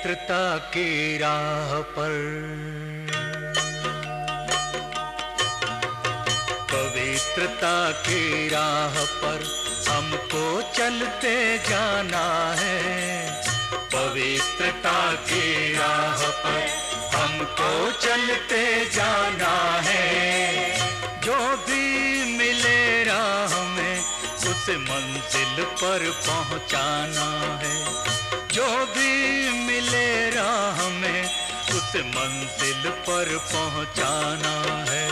पवित्रता की राह पर, पवित्रता की राह पर हमको चलते जाना है। पवित्रता की राह पर हमको चलते जाना है। जो भी मिले राह में उस मंजिल पर पहुंचाना है। जो भी मिले राह में उस मंजिल पर पहुंचाना है।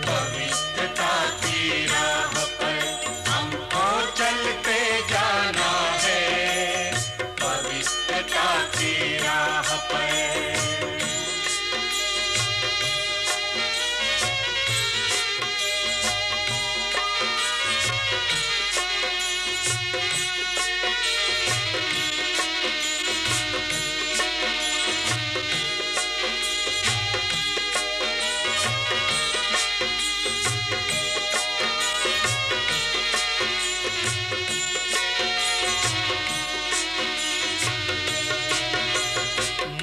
पवित्रता की राह पर हमको चलते जाना है। पवित्रता की राह पर।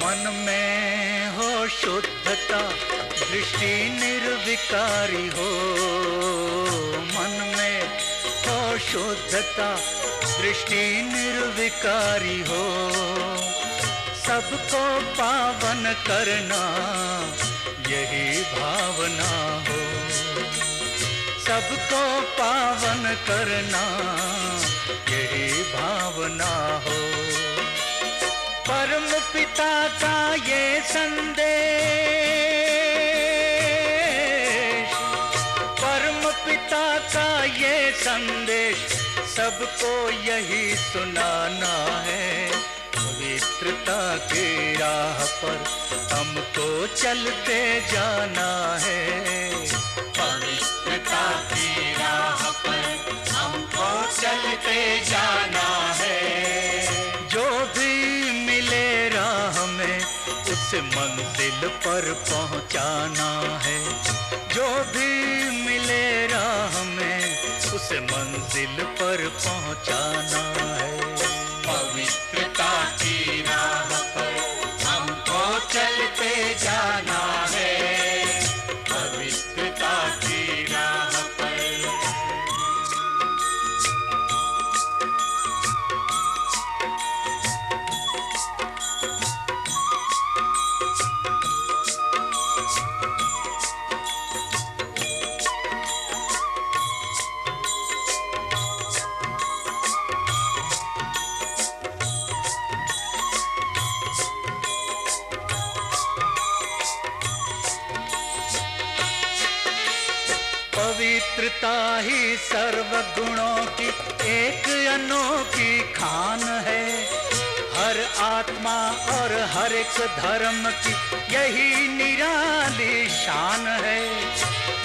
मन में हो शुद्धता, दृष्टि निर्विकारी हो। मन में हो शुद्धता, दृष्टि निर्विकारी हो। सबको पावन करना यही भावना हो। सबको पावन करना यही भावना हो। परम पिता का ये संदेश, परम पिता का ये संदेश सबको यही सुनाना है। पवित्रता की राह पर हमको चलते जाना है। पवित्रता की राह पर हमको चलते जाना है। जो भी मिले राह में उस मंजिल पर पहुंचाना है। जो भी मिले राह में उस मंजिल पर पहुंचाना है। पवित्रता की राह पर हमको चलते जाना है। पवित्रता की राह पर। पवित्रता ही सर्व गुणों की एक अनोखी खान है। हर आत्मा और हर एक धर्म की यही निराली शान है।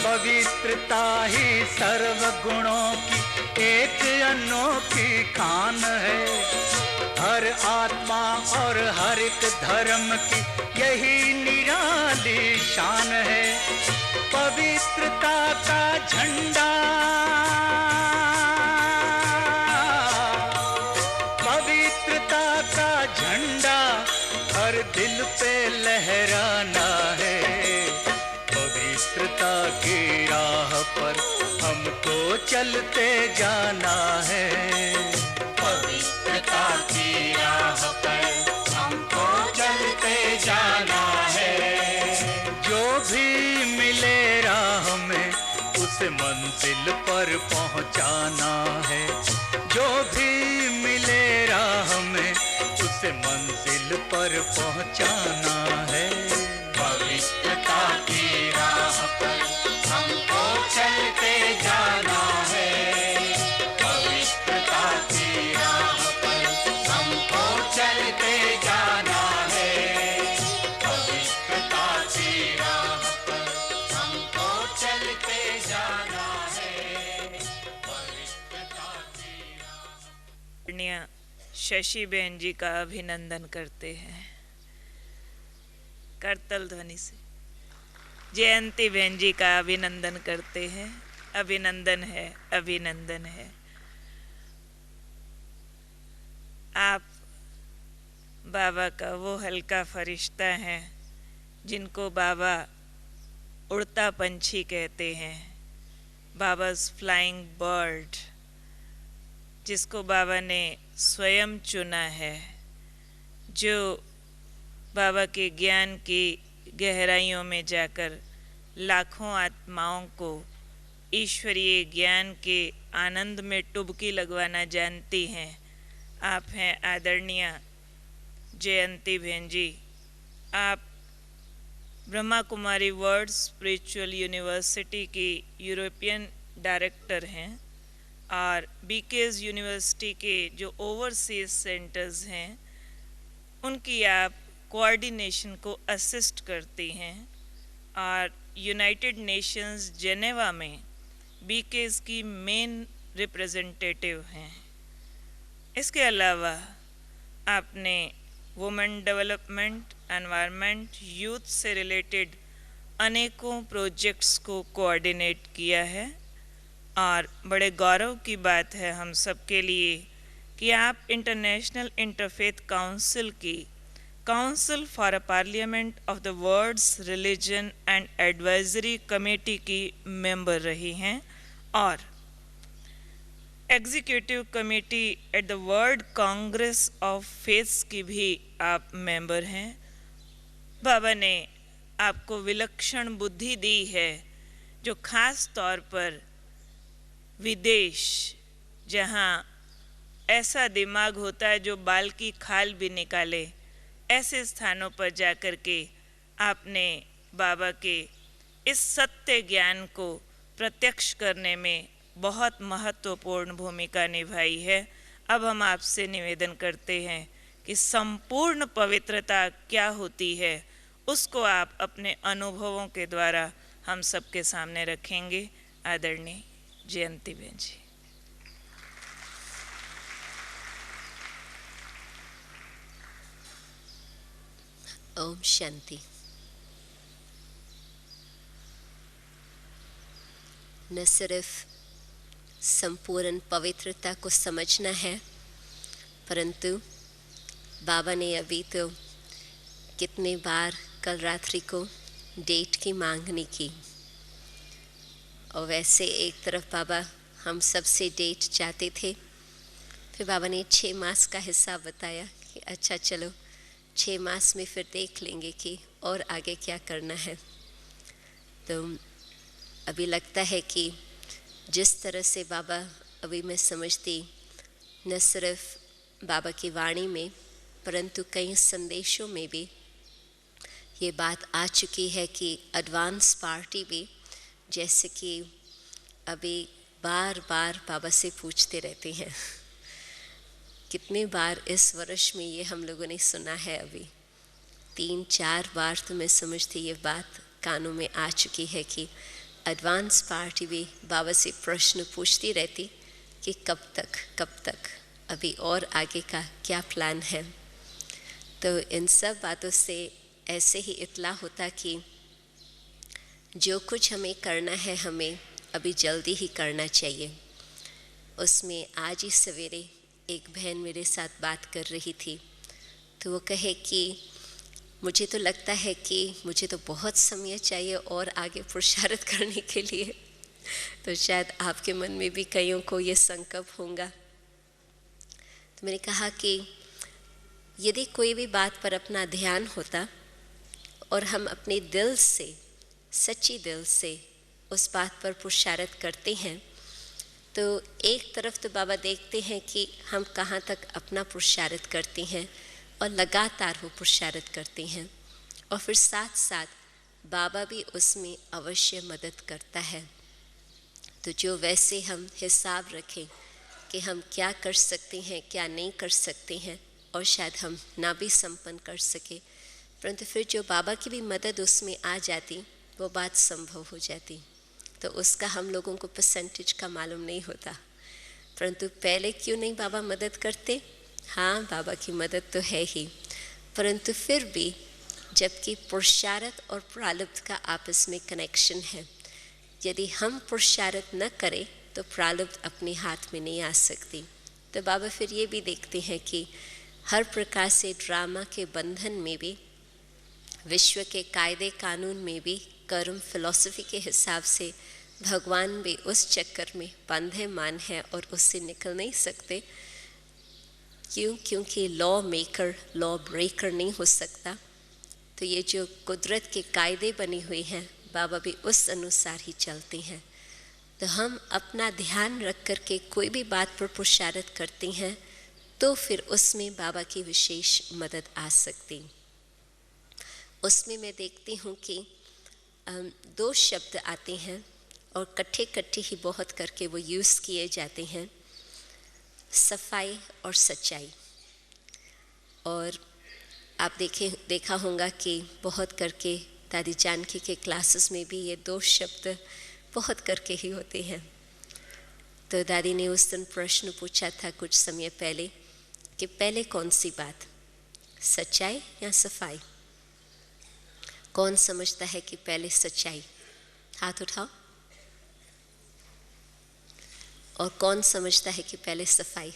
पवित्रता ही सर्व गुणों की एक अनोखी खान है। हर आत्मा और हर एक धर्म की यही निराली शान है। पवित्रता का झंडा, पवित्रता का झंडा हर दिल पे लहराना है। पवित्रता की राह पर हमको चलते जाना है। पवित्रता की राह पर हमको चलते जाना है। जो भी मिले राह में उस मंजिल पर पहुंचाना है। जो भी मिले राह में उस मंजिल पर पहुंचाना है। पवित्रता की राह पर हमको चलते जाना है। पवित्रता की राह पर हमको चलते जाना है। पवित्रता की राह पर हमको चलते जाना है। पवित्रता की राह। शशि बहन जी का अभिनंदन करते हैं करतल ध्वनि से। जयंती बहन जी का अभिनंदन करते हैं। अभिनंदन है, अभिनंदन है। आप बाबा का वो हल्का फरिश्ता है जिनको बाबा उड़ता पंछी कहते हैं, बाबा's फ्लाइंग बर्ड, जिसको बाबा ने स्वयं चुना है, जो बाबा के ज्ञान की गहराइयों में जाकर लाखों आत्माओं को ईश्वरीय ज्ञान के आनंद में डुबकी लगवाना जानती हैं। आप हैं आदरणीय जयंती बहन जी। आप Brahma Kumari world spiritual university की यूरोपियन डायरेक्टर हैं और बीकेज यूनिवर्सिटी के जो ओवरसीज सेंटर्स हैं उनकी आप कोऑर्डिनेशन को असिस्ट करती हैं और यूनाइटेड नेशंस जेनेवा में बीकेज की मेन रिप्रेजेंटेटिव हैं। इसके अलावा आपने वुमेन डेवलपमेंट, एनवायरनमेंट, यूथ से रिलेटेड अनेकों प्रोजेक्ट्स को कोऑर्डिनेट किया है और बड़े गौरव की बात है हम सब के लिए कि आप इंटरनेशनल इंटरफेथ काउंसिल की council for a parliament of the world's religion and advisory committee की मेंबर रही हैं और executive committee at the world congress of faiths की भी आप मेंबर हैं। बाबा ने आपको विलक्षण बुद्धि दी है जो खास तौर पर विदेश, जहाँ ऐसा दिमाग होता है जो बाल की खाल भी निकाले, ऐसे स्थानों पर जाकर के आपने बाबा के इस सत्य ज्ञान को प्रत्यक्ष करने में बहुत महत्वपूर्ण भूमिका निभाई है। अब हम आपसे निवेदन करते हैं कि संपूर्ण पवित्रता क्या होती है उसको आप अपने अनुभवों के द्वारा हम सबके सामने रखेंगे। आदरणीय जयंती बहन जी। ओम शांति। न सिर्फ संपूर्ण पवित्रता को समझना है, परंतु बाबा ने अभी तो कितने बार कल रात्रि को डेट की मांगनी की, और वैसे एक तरफ बाबा हम सब से डेट चाहते थे, फिर बाबा ने 6 मास का हिसाब बताया कि अच्छा चलो 6 मास में फिर देख लेंगे कि और आगे क्या करना है। तो अभी लगता है कि जिस तरह से बाबा अभी मैं समझती, न सिर्फ बाबा की वाणी में परंतु कई संदेशों में भी ये बात आ चुकी है कि एडवांस पार्टी भी, जैसे कि अभी बार बार बाबा से पूछते रहते हैं, कितने बार इस वर्ष में ये हम लोगों ने सुना है, अभी 3-4 बार तो मैं समझती ये बात कानों में आ चुकी है कि एडवांस पार्टी भी बाबा से प्रश्न पूछती रहती कि कब तक, अभी और आगे का क्या प्लान है। तो इन सब बातों से ऐसे ही इतला होता कि जो कुछ हमें करना है हमें अभी जल्दी ही करना चाहिए। उसमें आज ही सवेरे एक बहन मेरे साथ बात कर रही थी, तो वो कहे कि मुझे तो लगता है कि मुझे तो बहुत समय चाहिए और आगे पुरुषार्थ करने के लिए। तो शायद आपके मन में भी कईयों को ये संकल्प होगा। तो मैंने कहा कि यदि कोई भी बात पर अपना ध्यान होता और हम अपने दिल से, सच्ची दिल से उस बात पर पुरुषार्थ करते हैं, तो एक तरफ तो बाबा देखते हैं कि हम कहाँ तक अपना पुरुषार्थ करते हैं और लगातार वो पुरुषार्थ करते हैं, और फिर साथ साथ बाबा भी उसमें अवश्य मदद करता है। तो जो वैसे हम हिसाब रखें कि हम क्या कर सकते हैं, क्या नहीं कर सकते हैं, और शायद हम ना भी संपन्न कर सके, परंतु फिर जो बाबा की भी मदद उसमें आ जाती, वो बात संभव हो जाती। तो उसका हम लोगों को परसेंटेज का मालूम नहीं होता, परंतु पहले क्यों नहीं बाबा मदद करते? हाँ, बाबा की मदद तो है ही, परंतु फिर भी जबकि पुरुषार्थ और प्रारब्ध का आपस में कनेक्शन है, यदि हम पुरुषार्थ न करें तो प्रारब्ध अपने हाथ में नहीं आ सकती। तो बाबा फिर ये भी देखते हैं कि हर प्रकार से ड्रामा के बंधन में भी, विश्व के कायदे कानून में भी, कर्म फिलॉसफी के हिसाब से भगवान भी उस चक्कर में बंधे मान है और उससे निकल नहीं सकते। क्यों? क्योंकि लॉ मेकर लॉ ब्रेकर नहीं हो सकता। तो ये जो कुदरत के कायदे बनी हुई हैं, बाबा भी उस अनुसार ही चलते हैं। तो हम अपना ध्यान रख कर के कोई भी बात पर पुरुषार्थ करते हैं तो फिर उसमें बाबा की विशेष मदद आ सकती। उसमें मैं देखती हूँ कि 2 शब्द आते हैं और कट्ठे ही बहुत करके वो यूज़ किए जाते हैं, सफाई और सच्चाई। और आप देखा होगा कि बहुत करके दादी जानकी के क्लासेस में भी ये 2 शब्द बहुत करके ही होते हैं। तो दादी ने उस दिन प्रश्न पूछा था कुछ समय पहले कि पहले कौन सी बात, सच्चाई या सफाई? कौन समझता है कि पहले सच्चाई? हाथ उठाओ। और कौन समझता है कि पहले सफाई?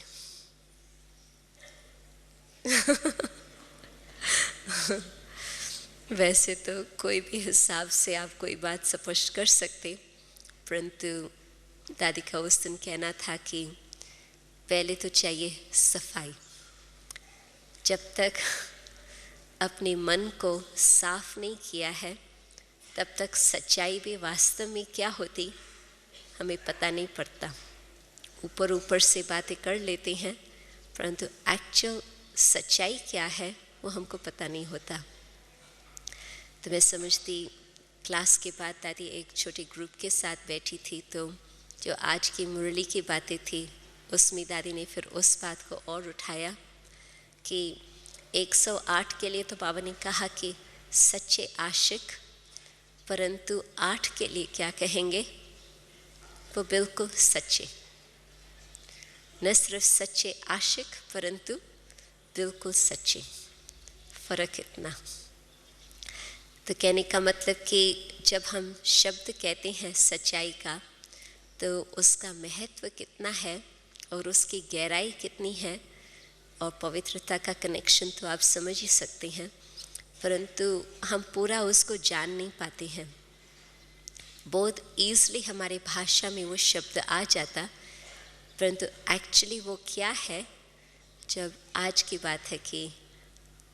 वैसे तो कोई भी हिसाब से आप कोई बात स्पष्ट कर सकते, परंतु दादी का उस दिन कहना था कि पहले तो चाहिए सफाई। जब तक अपने मन को साफ नहीं किया है तब तक सच्चाई भी वास्तव में क्या होती हमें पता नहीं पड़ता। ऊपर ऊपर से बातें कर लेते हैं, परंतु एक्चुअल सच्चाई क्या है वो हमको पता नहीं होता। तो मैं समझती क्लास के बाद दादी एक छोटे ग्रुप के साथ बैठी थी, तो जो आज की मुरली की बातें थी उसमें दादी ने फिर उस बात को और उठाया कि 108 के लिए तो बाबा ने कहा कि सच्चे आशिक, परंतु 8 के लिए क्या कहेंगे? वो बिल्कुल सच्चे, न सिर्फ सच्चे आशिक परंतु बिल्कुल सच्चे। फर्क इतना। तो कहने का मतलब कि जब हम शब्द कहते हैं सच्चाई का, तो उसका महत्व कितना है और उसकी गहराई कितनी है और पवित्रता का कनेक्शन तो आप समझ ही सकते हैं, परंतु हम पूरा उसको जान नहीं पाते हैं। बहुत ईजली हमारे भाषा में वो शब्द आ जाता, परंतु एक्चुअली वो क्या है? जब आज की बात है कि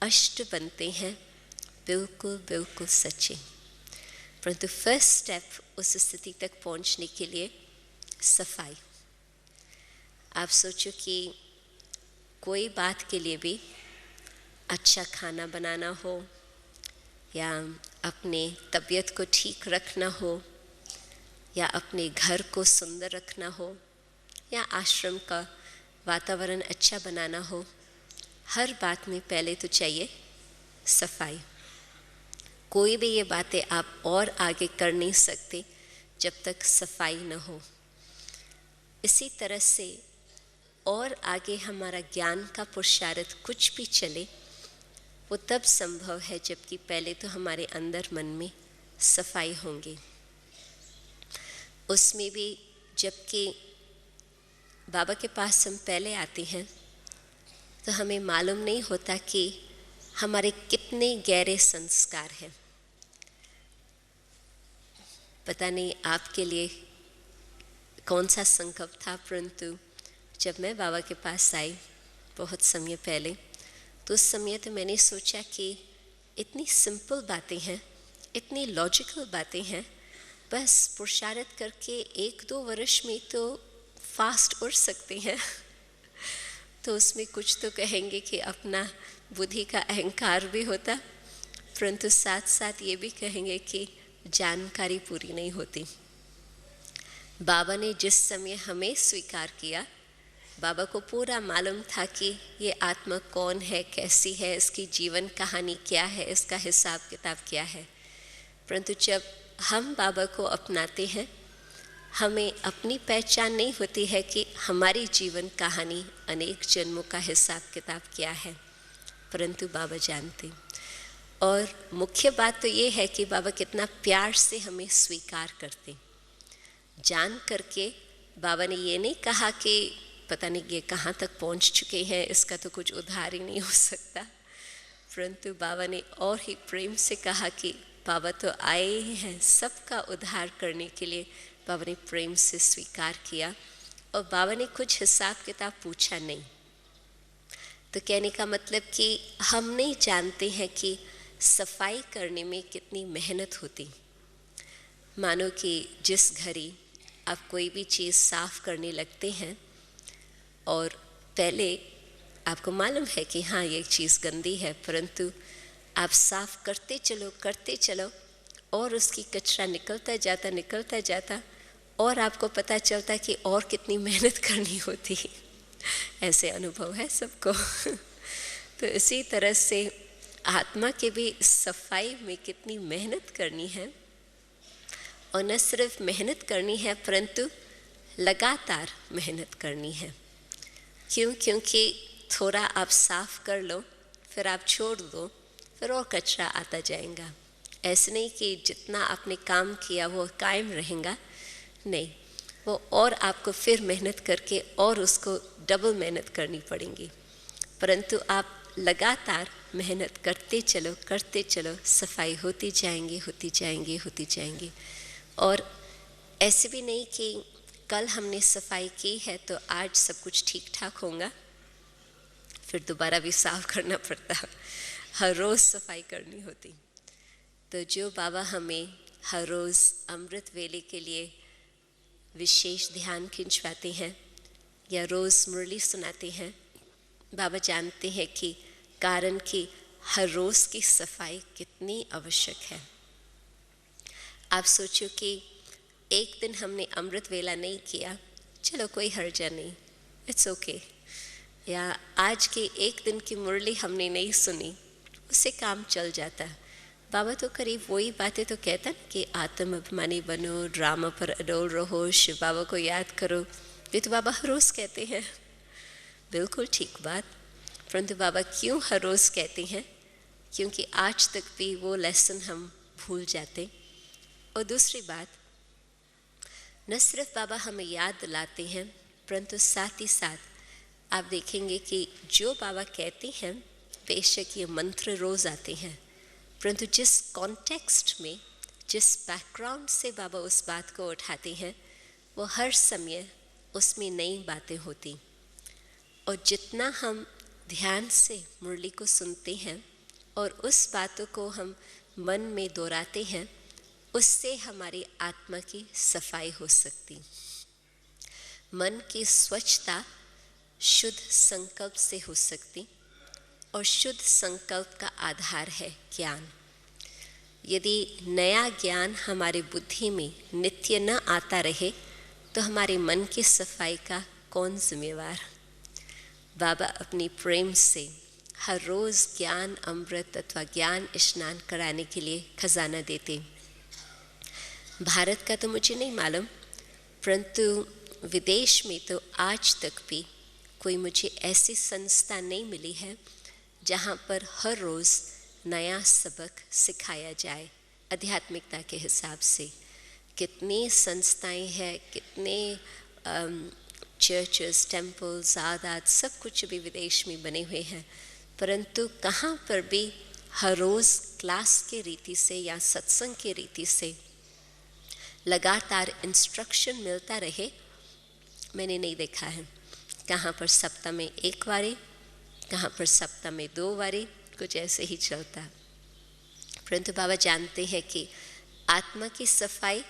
अष्ट बनते हैं बिल्कुल बिल्कुल सच्चे, परंतु फर्स्ट स्टेप उस स्थिति तक पहुंचने के लिए सफाई। आप सोचो कि कोई बात के लिए भी, अच्छा खाना बनाना हो या अपने तबीयत को ठीक रखना हो या अपने घर को सुंदर रखना हो या आश्रम का वातावरण अच्छा बनाना हो, हर बात में पहले तो चाहिए सफाई। कोई भी ये बातें आप और आगे कर नहीं सकते जब तक सफाई न हो। इसी तरह से और आगे हमारा ज्ञान का पुरुषार्थ कुछ भी चले, वो तब संभव है जबकि पहले तो हमारे अंदर मन में सफाई होंगी। उसमें भी जबकि बाबा के पास हम पहले आते हैं तो हमें मालूम नहीं होता कि हमारे कितने गहरे संस्कार हैं। पता नहीं आपके लिए कौन सा संकल्प था, परंतु जब मैं बाबा के पास आई बहुत समय पहले, तो उस समय तो मैंने सोचा कि इतनी सिंपल बातें हैं, इतनी लॉजिकल बातें हैं, बस पुरुषार्थ करके 1-2 वर्ष में तो फास्ट उड़ सकते हैं। तो उसमें कुछ तो कहेंगे कि अपना बुद्धि का अहंकार भी होता, परंतु साथ साथ ये भी कहेंगे कि जानकारी पूरी नहीं होती। बाबा ने जिस समय हमें स्वीकार किया, बाबा को पूरा मालूम था कि ये आत्मा कौन है, कैसी है, इसकी जीवन कहानी क्या है, इसका हिसाब किताब क्या है। परंतु जब हम बाबा को अपनाते हैं, हमें अपनी पहचान नहीं होती है कि हमारी जीवन कहानी अनेक जन्मों का हिसाब किताब क्या है, परंतु बाबा जानते। और मुख्य बात तो ये है कि बाबा कितना प्यार से हमें स्वीकार करते। जान करके बाबा ने ये नहीं कहा कि पता नहीं ये कहाँ तक पहुँच चुके हैं, इसका तो कुछ उद्धार ही नहीं हो सकता। परंतु बाबा ने और ही प्रेम से कहा कि बाबा तो आए ही हैं सबका उद्धार करने के लिए। बाबा ने प्रेम से स्वीकार किया और बाबा ने कुछ हिसाब किताब पूछा नहीं। तो कहने का मतलब कि हम नहीं जानते हैं कि सफाई करने में कितनी मेहनत होती। मानो कि जिस घड़ी आप कोई भी चीज़ साफ़ करने लगते हैं और पहले आपको मालूम है कि हाँ ये चीज़ गंदी है, परंतु आप साफ़ करते चलो और उसकी कचरा निकलता जाता और आपको पता चलता कि और कितनी मेहनत करनी होती। ऐसे अनुभव है सबको। तो इसी तरह से आत्मा के भी सफाई में कितनी मेहनत करनी है, और न सिर्फ मेहनत करनी है परंतु लगातार मेहनत करनी है। क्योंकि थोड़ा आप साफ़ कर लो, फिर आप छोड़ दो, फिर और कचरा आता जाएगा। ऐसे नहीं कि जितना आपने काम किया वो कायम रहेगा, नहीं, वो और आपको फिर मेहनत करके और उसको डबल मेहनत करनी पड़ेगी। परंतु आप लगातार मेहनत करते चलो, सफाई होती जाएंगी। और ऐसे भी नहीं कि कल हमने सफाई की है तो आज सब कुछ ठीक ठाक होगा, फिर दोबारा भी साफ करना पड़ता, हर रोज़ सफाई करनी होती। तो जो बाबा हमें हर रोज़ अमृत वेले के लिए विशेष ध्यान खिंचवाते हैं या रोज़ मुरली सुनाते हैं, बाबा जानते हैं कि कारण कि हर रोज़ की सफाई कितनी आवश्यक है। आप सोचो कि एक दिन हमने अमृत वेला नहीं किया, चलो कोई हर्जा नहीं, इट्स ओके। या आज के एक दिन की मुरली हमने नहीं सुनी, उससे काम चल जाता। बाबा तो करीब वही बातें तो कहता ना कि आत्म अभिमानी बनो, ड्रामा पर अडोल रहो, शिव बाबा को याद करो। ये तो बाबा हर रोज़ कहते हैं, बिल्कुल ठीक बात। परंतु बाबा क्यों हर रोज़ कहते हैं? क्योंकि आज तक भी वो लेसन हम भूल जाते। और दूसरी बात, न सिर्फ बाबा हमें याद दिलाते हैं परंतु साथ ही साथ आप देखेंगे कि जो बाबा कहते हैं, बेशक ये मंत्र रोज़ आते हैं, परंतु जिस कॉन्टेक्स्ट में, जिस बैकग्राउंड से बाबा उस बात को उठाते हैं, वो हर समय उसमें नई बातें होती। और जितना हम ध्यान से मुरली को सुनते हैं और उस बातों को हम मन में दोहराते हैं, उससे हमारी आत्मा की सफाई हो सकती। मन की स्वच्छता शुद्ध संकल्प से हो सकती, और शुद्ध संकल्प का आधार है ज्ञान। यदि नया ज्ञान हमारे बुद्धि में नित्य न आता रहे तो हमारे मन की सफाई का कौन जिम्मेवार? बाबा अपनी प्रेम से हर रोज़ ज्ञान अमृत अथवा ज्ञान स्नान कराने के लिए खजाना देते। भारत का तो मुझे नहीं मालूम, परंतु विदेश में तो आज तक भी कोई मुझे ऐसी संस्था नहीं मिली है जहाँ पर हर रोज़ नया सबक सिखाया जाए आध्यात्मिकता के हिसाब से। कितनी संस्थाएं हैं, कितने चर्चेस, टेम्पल्स, आदात, सब कुछ भी विदेश में बने हुए हैं, परंतु कहाँ पर भी हर रोज़ क्लास के रीति से या सत्संग के रीति से लगातार इंस्ट्रक्शन मिलता रहे, मैंने नहीं देखा है। कहाँ पर सप्ताह में एक बारी, कहाँ पर सप्ताह में 2 बारी, कुछ ऐसे ही चलता। परंतु बाबा जानते हैं कि आत्मा की सफाई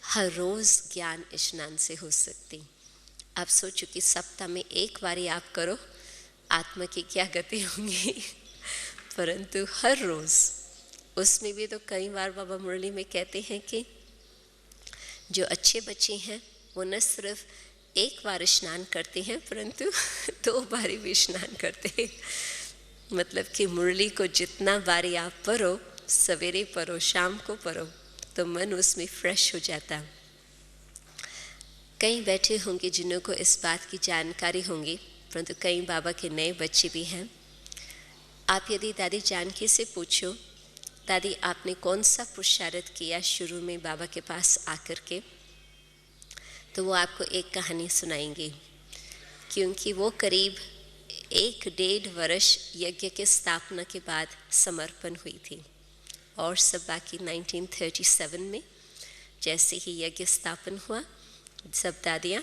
हर रोज़ ज्ञान स्नान से हो सकती। आप सोचो कि सप्ताह में एक बारी आप करो, आत्मा की क्या गति होंगी। परंतु हर रोज़, उसमें भी तो कई बार बाबा मुरली में कहते हैं कि जो अच्छे बच्चे हैं वो न सिर्फ एक बार स्नान करते हैं परंतु 2 बारी भी स्नान करते हैं। मतलब कि मुरली को जितना बारी आप पढ़ो, सवेरे पढ़ो, शाम को पढ़ो, तो मन उसमें फ्रेश हो जाता। कई बैठे होंगे जिन्हों को इस बात की जानकारी होंगी, परंतु कई बाबा के नए बच्चे भी हैं। आप यदि दादी जानकी से पूछो, दादी आपने कौन सा पुरुषार्थ किया शुरू में बाबा के पास आकर के, तो वो आपको एक कहानी सुनाएंगे। क्योंकि वो करीब 1-1.5 वर्ष यज्ञ के स्थापना के बाद समर्पण हुई थी। और सब बाकी 1937 में जैसे ही यज्ञ स्थापन हुआ, सब दादियाँ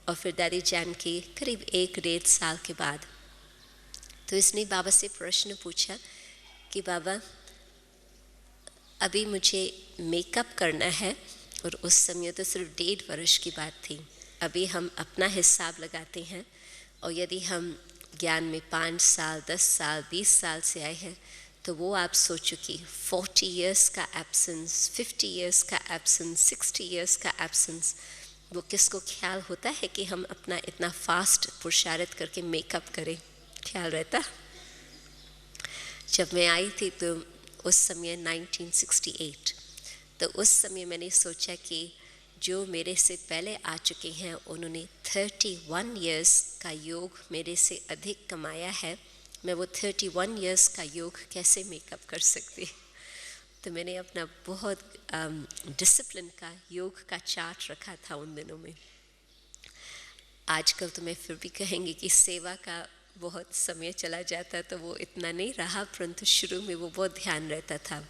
और फिर दादी जान की करीब 1-1.5 साल के बाद। तो इसने बाबा से प्रश्न पूछा कि बाबा अभी मुझे मेकअप करना है, और उस समय तो सिर्फ 1.5 वर्ष की बात थी। अभी हम अपना हिसाब लगाते हैं, और यदि हम ज्ञान में 5 साल, 10 साल, 20 साल से आए हैं, तो वो आप सोचो कि 40 इयर्स का एब्सेंस, 50 इयर्स का एब्सेंस, 60 इयर्स का एब्सेंस, वो किसको ख्याल होता है कि हम अपना इतना फास्ट पुरुषार्थ करके मेकअप करें? ख्याल रहता? जब मैं आई थी तो उस समय 1968, तो उस समय मैंने सोचा कि जो मेरे से पहले आ चुके हैं उन्होंने 31 इयर्स का योग मेरे से अधिक कमाया है, मैं वो 31 इयर्स का योग कैसे मेकअप कर सकती? तो मैंने अपना बहुत डिसिप्लिन का योग का चार्ट रखा था उन दिनों में। आजकल तो मैं फिर भी कहेंगी कि सेवा का बहुत समय चला जाता तो वो इतना नहीं रहा, परंतु शुरू में वो बहुत ध्यान रहता था।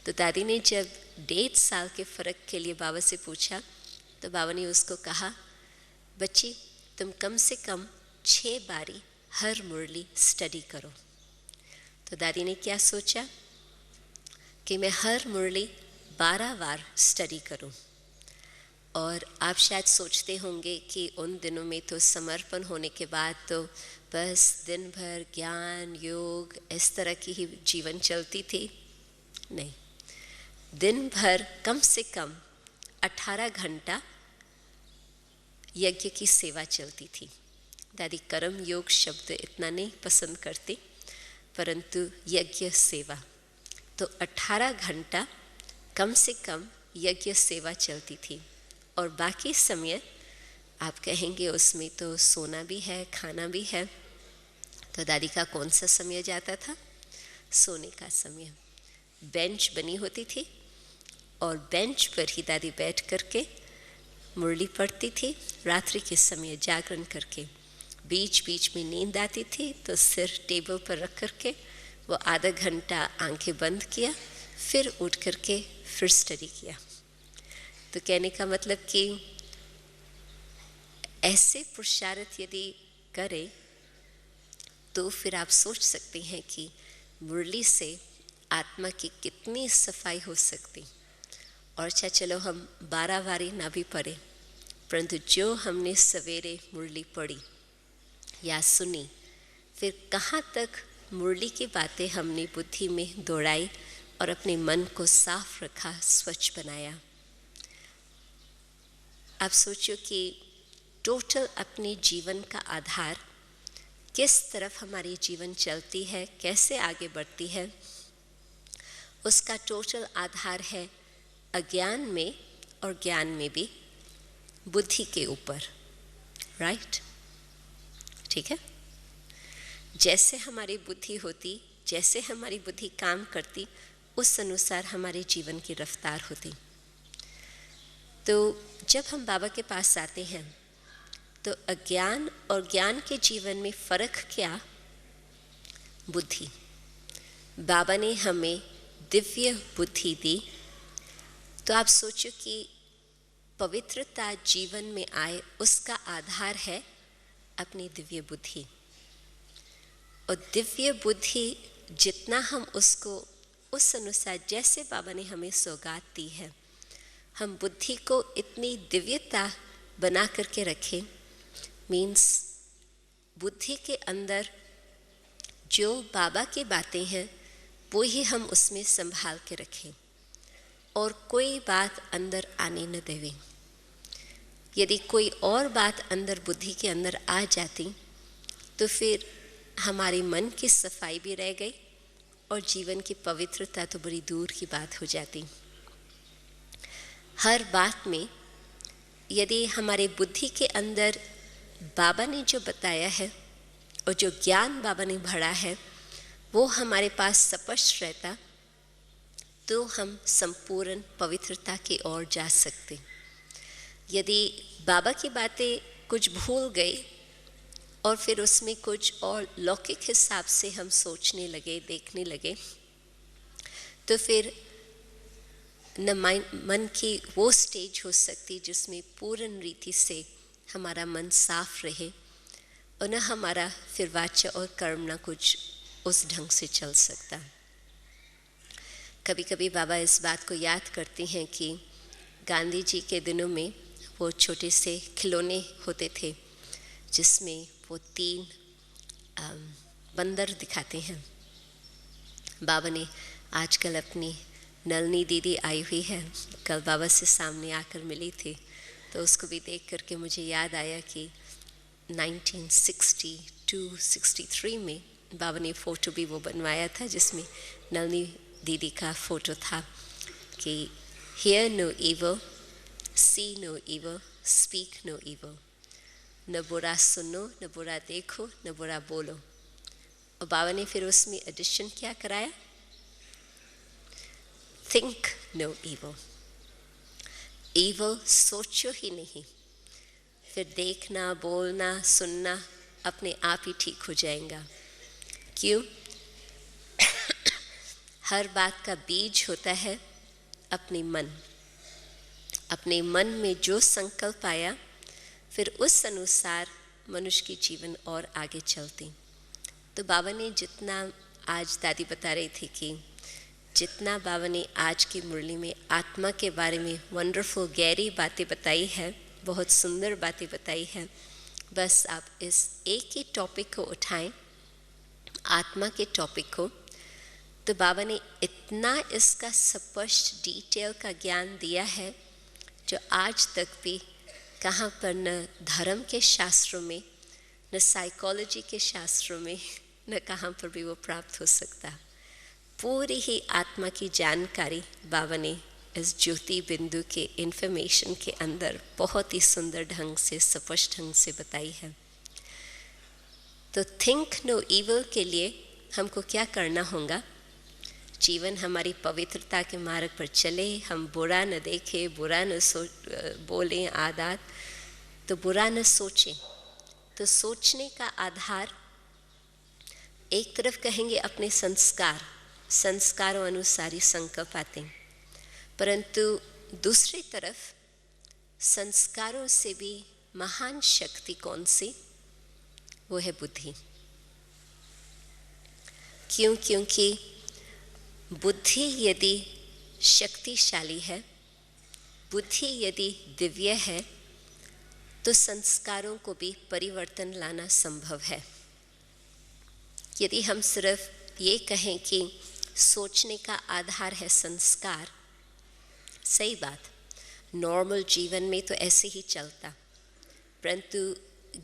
तो दादी ने जब 1.5 साल के फ़र्क के लिए बाबा से पूछा, तो बाबा ने उसको कहा, बच्ची तुम कम से कम 6 बारी हर मुरली स्टडी करो। तो दादी ने क्या सोचा कि मैं हर मुरली 12 बार स्टडी करूं। और आप शायद सोचते होंगे कि उन दिनों में तो समर्पण होने के बाद तो बस दिन भर ज्ञान योग इस तरह की ही जीवन चलती थी। नहीं, दिन भर कम से कम 18 घंटा यज्ञ की सेवा चलती थी। दादी कर्म योग शब्द इतना नहीं पसंद करती, परंतु यज्ञ सेवा, तो 18 घंटा कम से कम यज्ञ सेवा चलती थी। और बाकी समय आप कहेंगे उसमें तो सोना भी है, खाना भी है। तो दादी का कौन सा समय जाता था? सोने का समय। बेंच बनी होती थी और बेंच पर ही दादी बैठ करके मुरली पढ़ती थी, रात्रि के समय जागरण करके। बीच बीच में नींद आती थी तो सिर टेबल पर रख करके वो आधा घंटा आंखें बंद किया, फिर उठ करके फिर स्टडी किया। तो कहने का मतलब कि ऐसे पुरुषार्थ यदि करें तो फिर आप सोच सकते हैं कि मुरली से आत्मा की कितनी सफाई हो सकती। और अच्छा चलो हम 12 बारी ना भी पढ़े, परंतु जो हमने सवेरे मुरली पढ़ी या सुनी, फिर कहाँ तक मुरली की बातें हमने बुद्धि में दौड़ाई और अपने मन को साफ रखा, स्वच्छ बनाया। आप सोचो कि टोटल अपने जीवन का आधार किस तरफ हमारी जीवन चलती है, कैसे आगे बढ़ती है, उसका टोटल आधार है अज्ञान में और ज्ञान में भी बुद्धि के ऊपर। राइट? ठीक है? जैसे हमारी बुद्धि होती, जैसे हमारी बुद्धि काम करती, उस अनुसार हमारे जीवन की रफ्तार होती। तो जब हम बाबा के पास आते हैं तो अज्ञान और ज्ञान के जीवन में फ़र्क क्या? बुद्धि। बाबा ने हमें दिव्य बुद्धि दी। तो आप सोचो कि पवित्रता जीवन में आए उसका आधार है अपनी दिव्य बुद्धि। और दिव्य बुद्धि जितना हम उसको उस अनुसार, जैसे बाबा ने हमें सौगात दी है, हम बुद्धि को इतनी दिव्यता बना करके रखें, मीन्स बुद्धि के अंदर जो बाबा की बातें हैं वो ही हम उसमें संभाल के रखें और कोई बात अंदर आने न देवें। यदि कोई और बात अंदर बुद्धि के अंदर आ जाती तो फिर हमारे मन की सफाई भी रह गई और जीवन की पवित्रता तो बड़ी दूर की बात हो जाती। हर बात में यदि हमारे बुद्धि के अंदर बाबा ने जो बताया है और जो ज्ञान बाबा ने भरा है वो हमारे पास स्पष्ट रहता तो हम संपूर्ण पवित्रता की ओर जा सकते। यदि बाबा की बातें कुछ भूल गई और फिर उसमें कुछ और लौकिक हिसाब से हम सोचने लगे, देखने लगे, तो फिर न मन की वो स्टेज हो सकती जिसमें पूर्ण रीति से हमारा मन साफ रहे, और न हमारा फिर वाचा और कर्म न कुछ उस ढंग से चल सकता। कभी कभी बाबा इस बात को याद करते हैं कि गांधी जी के दिनों में वो छोटे से खिलौने होते थे जिसमें वो 3 बंदर दिखाते हैं। बाबा ने आजकल अपनी नलनी दीदी आई हुई है, कल बाबा से सामने आकर मिली थी, तो उसको भी देख करके मुझे याद आया कि 1962-63 में बाबा ने फ़ोटो भी वो बनवाया था जिसमें नलनी दीदी का फ़ोटो था कि hear no evil, see no evil, speak no evil, न बुरा सुनो, न बुरा देखो, न बुरा बोलो। और बाबा ने फिर उसमें एडिशन क्या कराया, think no evil, evil सोचो ही नहीं, फिर देखना, बोलना, सुनना अपने आप ही ठीक हो जाएगा। क्यों? हर बात का बीज होता है अपने मन में जो संकल्प आया, फिर उस अनुसार मनुष्य की जीवन और आगे चलती। तो बाबा ने जितना, आज दादी बता रही थी कि जितना बाबा ने आज की मुरली में आत्मा के बारे में वंडरफुल गहरी बातें बताई है, बहुत सुंदर बातें बताई है, बस आप इस एक ही टॉपिक को उठाएं, आत्मा के टॉपिक को, तो बाबा ने इतना इसका स्पष्ट डिटेल का ज्ञान दिया है जो आज तक भी कहाँ पर न धर्म के शास्त्रों में, न साइकोलॉजी के शास्त्रों में, न कहाँ पर भी वो प्राप्त हो सकता। पूरी ही आत्मा की जानकारी बाबा ने इस ज्योति बिंदु के इन्फॉर्मेशन के अंदर बहुत ही सुंदर ढंग से, स्पष्ट ढंग से बताई है। तो थिंक नो इविल के लिए हमको क्या करना होगा? जीवन हमारी पवित्रता के मार्ग पर चले, हम बुरा न देखें, बुरा न बोलें, आदत तो बुरा न सोचें। तो सोचने का आधार एक तरफ कहेंगे अपने संस्कारों अनुसार ही संकल्प आते हैं, परंतु दूसरी तरफ संस्कारों से भी महान शक्ति कौन सी? वो है बुद्धि। क्यों? क्योंकि बुद्धि यदि शक्तिशाली है, बुद्धि यदि दिव्य है, तो संस्कारों को भी परिवर्तन लाना संभव है। यदि हम सिर्फ ये कहें कि सोचने का आधार है संस्कार, सही बात, नॉर्मल जीवन में तो ऐसे ही चलता, परंतु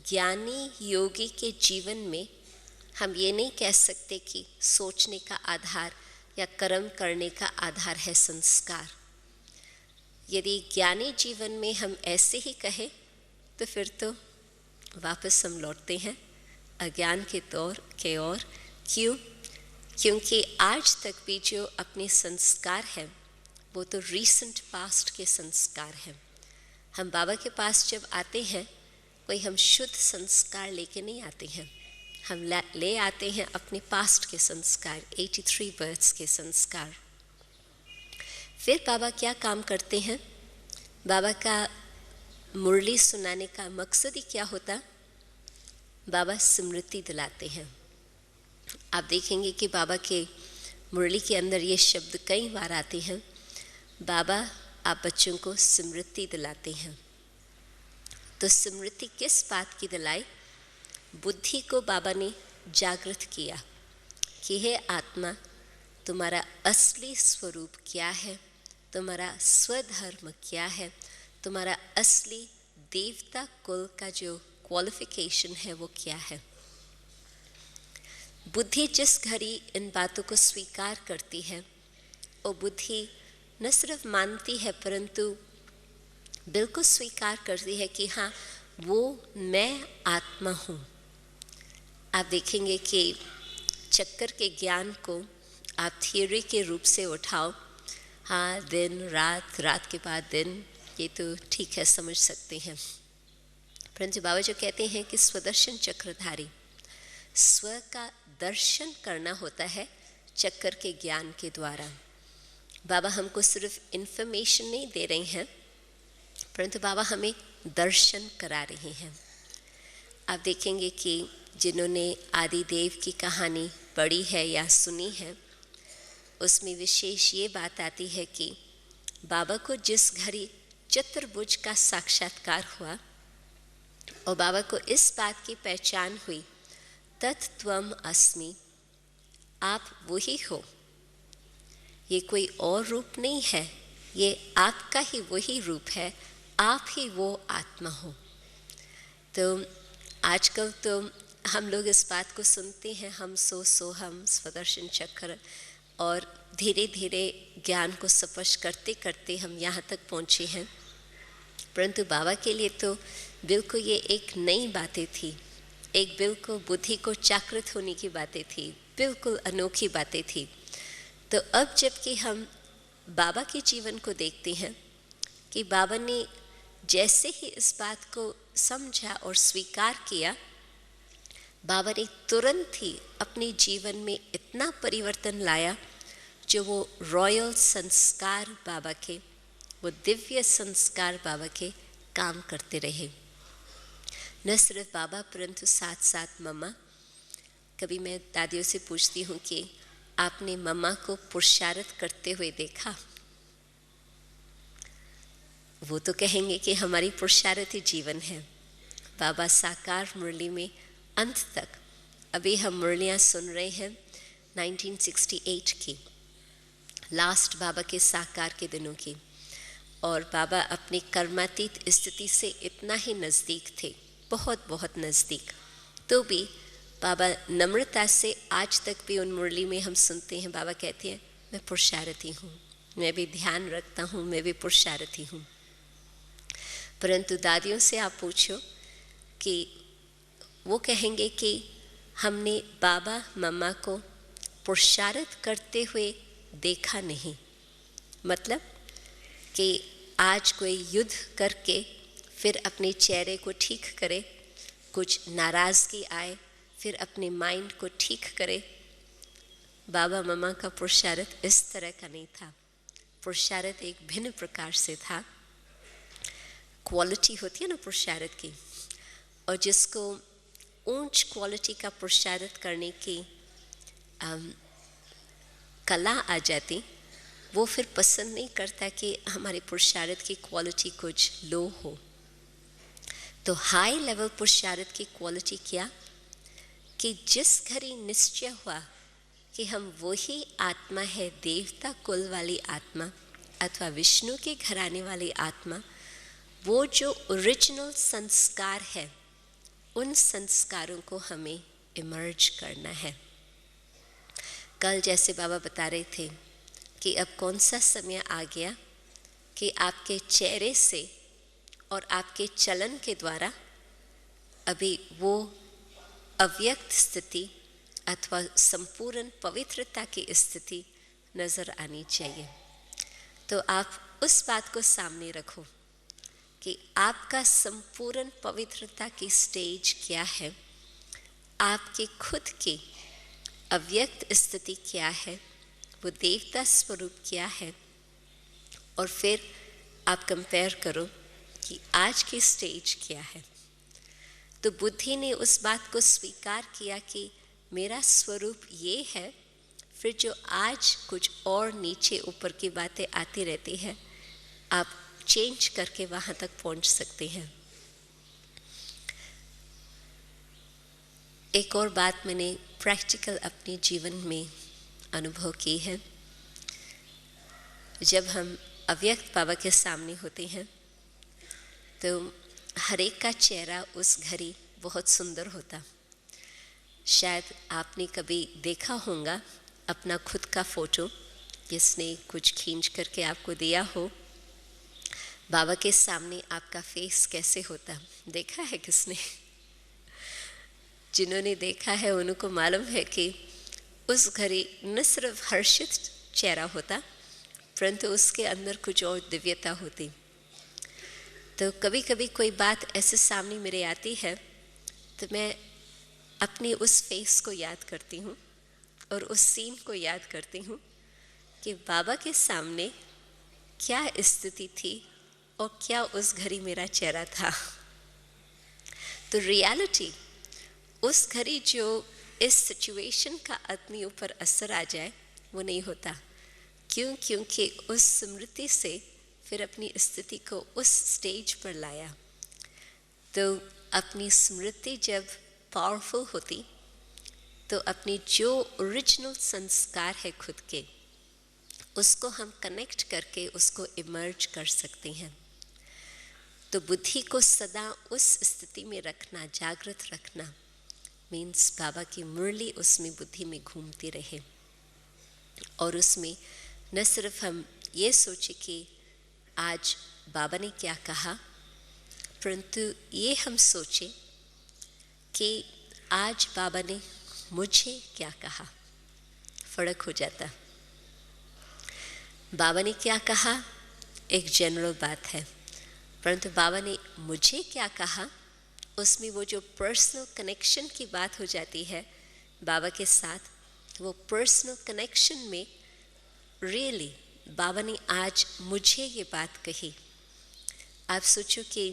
ज्ञानी योगी के जीवन में हम ये नहीं कह सकते कि सोचने का आधार या कर्म करने का आधार है संस्कार। यदि ज्ञानी जीवन में हम ऐसे ही कहें तो फिर तो वापस हम लौटते हैं अज्ञान के दौर के ओर। क्यों? क्योंकि आज तक भी जो अपने संस्कार हैं वो तो रीसेंट पास्ट के संस्कार हैं। हम बाबा के पास जब आते हैं, कोई हम शुद्ध संस्कार लेके नहीं आते हैं, हम ले आते हैं अपने पास्ट के संस्कार, 83 बर्थ्स के संस्कार। फिर बाबा क्या काम करते हैं? बाबा का मुरली सुनाने का मकसद ही क्या होता? बाबा स्मृति दिलाते हैं। आप देखेंगे कि बाबा के मुरली के अंदर ये शब्द कई बार आते हैं, बाबा आप बच्चों को स्मृति दिलाते हैं। तो स्मृति किस बात की दिलाई? बुद्धि को बाबा ने जागृत किया कि हे आत्मा, तुम्हारा असली स्वरूप क्या है, तुम्हारा स्वधर्म क्या है, तुम्हारा असली देवता कुल का जो क्वालिफिकेशन है वो क्या है। बुद्धि जिस घड़ी इन बातों को स्वीकार करती है, वो बुद्धि न सिर्फ मानती है परंतु बिल्कुल स्वीकार करती है कि हाँ, वो मैं आत्मा हूँ। आप देखेंगे कि चक्कर के ज्ञान को आप थियोरी के रूप से उठाओ, हाँ दिन रात, रात के बाद दिन, ये तो ठीक है, समझ सकते हैं, परंतु बाबा जो कहते हैं कि स्वदर्शन चक्रधारी, स्व का दर्शन करना होता है चक्र के ज्ञान के द्वारा। बाबा हमको सिर्फ इन्फॉर्मेशन नहीं दे रहे हैं, परंतु बाबा हमें दर्शन करा रहे हैं। आप देखेंगे कि जिन्होंने आदिदेव की कहानी पढ़ी है या सुनी है, उसमें विशेष ये बात आती है कि बाबा को जिस घड़ी चतुर्भुज का साक्षात्कार हुआ और बाबा को इस बात की पहचान हुई, तत्त्वम अस्मि, आप वही हो, ये कोई और रूप नहीं है, ये आपका ही वही रूप है, आप ही वो आत्मा हो। तो आजकल तो हम लोग इस बात को सुनते हैं, हम सो हम स्वदर्शन चक्र, और धीरे धीरे ज्ञान को स्पर्श करते करते हम यहाँ तक पहुँचे हैं। परंतु बाबा के लिए तो बिल्कुल ये एक नई बातें थी, एक बिल्कुल बुद्धि को जागृत होने की बातें थी, बिल्कुल अनोखी बातें थी। तो अब जबकि हम बाबा के जीवन को देखते हैं कि बाबा ने जैसे ही इस बात को समझा और स्वीकार किया, बाबा ने तुरंत ही अपने जीवन में इतना परिवर्तन लाया, जो वो रॉयल संस्कार बाबा के, वो दिव्य संस्कार बाबा के काम करते रहे। न सिर्फ बाबा परंतु साथ साथ मम्मा। कभी मैं दादियों से पूछती हूँ कि आपने मम्मा को पुरुषार्थ करते हुए देखा? वो तो कहेंगे कि हमारी पुरुषार्थी जीवन है। बाबा साकार मुरली में अंत तक, अभी हम मुरलियाँ सुन रहे हैं 1968 की, लास्ट बाबा के साकार के दिनों की, और बाबा अपनी कर्मातीत स्थिति से इतना ही नज़दीक थे, बहुत बहुत नज़दीक। तो भी बाबा नम्रता से आज तक भी उन मुरली में हम सुनते हैं, बाबा कहते हैं मैं पुरुषार्थी हूँ, मैं भी ध्यान रखता हूँ, मैं भी पुरुषार्थी हूँ। परंतु दादियों से आप पूछो कि वो कहेंगे कि हमने बाबा मम्मा को पुरुषार्थ करते हुए देखा नहीं। मतलब कि आज कोई युद्ध करके फिर अपने चेहरे को ठीक करे, कुछ नाराज़गी आए फिर अपने माइंड को ठीक करे। बाबा मम्मा का पुरुषार्थ इस तरह का नहीं था। पुरुषार्थ एक भिन्न प्रकार से था। क्वालिटी होती है ना पुरुषार्थ की, और जिसको ऊंच क्वालिटी का पुरुषार्थ करने की कला आ जाती, वो फिर पसंद नहीं करता कि हमारे पुरुषार्थ की क्वालिटी कुछ लो हो। तो हाई लेवल पुरुषार्थ की क्वालिटी क्या कि जिस घड़ी निश्चय हुआ कि हम वही आत्मा है, देवता कुल वाली आत्मा अथवा विष्णु के घराने वाली आत्मा, वो जो ओरिजिनल संस्कार है, उन संस्कारों को हमें इमर्ज करना है। कल जैसे बाबा बता रहे थे कि अब कौन सा समय आ गया कि आपके चेहरे से और आपके चलन के द्वारा अभी वो अव्यक्त स्थिति अथवा संपूर्ण पवित्रता की स्थिति नज़र आनी चाहिए। तो आप उस बात को सामने रखो कि आपका संपूर्ण पवित्रता की स्टेज क्या है, आपके खुद की अव्यक्त स्थिति क्या है, वो देवता स्वरूप क्या है, और फिर आप कंपेयर करो कि आज की स्टेज क्या है। तो बुद्धि ने उस बात को स्वीकार किया कि मेरा स्वरूप ये है, फिर जो आज कुछ और नीचे ऊपर की बातें आती रहती है, आप चेंज करके वहाँ तक पहुँच सकते हैं। एक और बात मैंने प्रैक्टिकल अपने जीवन में अनुभव की है। जब हम अव्यक्त बाबा के सामने होते हैं तो हर एक का चेहरा उस घड़ी बहुत सुंदर होता। शायद आपने कभी देखा होगा अपना खुद का फ़ोटो, जिसने कुछ खींच करके आपको दिया हो, बाबा के सामने आपका फेस कैसे होता, देखा है किसने? जिन्होंने देखा है उनको मालूम है कि उस घड़ी न सिर्फ हर्षित चेहरा होता, परंतु उसके अंदर कुछ और दिव्यता होती। तो कभी कभी कोई बात ऐसे सामने मेरे आती है तो मैं अपनी उस फेस को याद करती हूँ और उस सीन को याद करती हूँ कि बाबा के सामने क्या स्थिति थी और क्या उस घड़ी मेरा चेहरा था। तो रियलिटी उस घड़ी जो इस सिचुएशन का अपने ऊपर असर आ जाए वो नहीं होता। क्यों? क्योंकि उस स्मृति से फिर अपनी स्थिति को उस स्टेज पर लाया। तो अपनी स्मृति जब पावरफुल होती तो अपनी जो ओरिजिनल संस्कार है खुद के, उसको हम कनेक्ट करके उसको इमर्ज कर सकते हैं। तो बुद्धि को सदा उस स्थिति में रखना, जागृत रखना, मीन्स बाबा की मुरली उसमें बुद्धि में घूमती रहे और उसमें न सिर्फ हम ये सोचे कि आज बाबा ने क्या कहा, परंतु ये हम सोचे कि आज बाबा ने मुझे क्या कहा। फर्क हो जाता। बाबा ने क्या कहा एक जनरल बात है, परंतु बाबा ने मुझे क्या कहा, उसमें वो जो पर्सनल कनेक्शन की बात हो जाती है बाबा के साथ, वो पर्सनल कनेक्शन में रियली बाबा ने आज मुझे ये बात कही। आप सोचो कि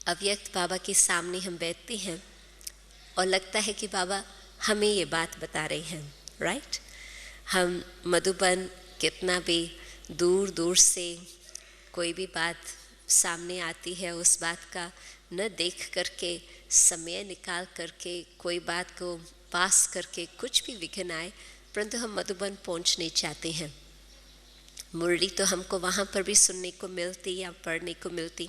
अव्यक्त बाबा के सामने हम बैठते हैं और लगता है कि बाबा हमें ये बात बता रहे हैं, राइट। हम मधुबन कितना भी दूर दूर से कोई भी बात सामने आती है, उस बात का न देख करके, समय निकाल करके, कोई बात को पास करके कुछ भी विघ्न आए, परंतु हम मधुबन पहुंचने चाहते हैं। मुरली तो हमको वहाँ पर भी सुनने को मिलती या पढ़ने को मिलती,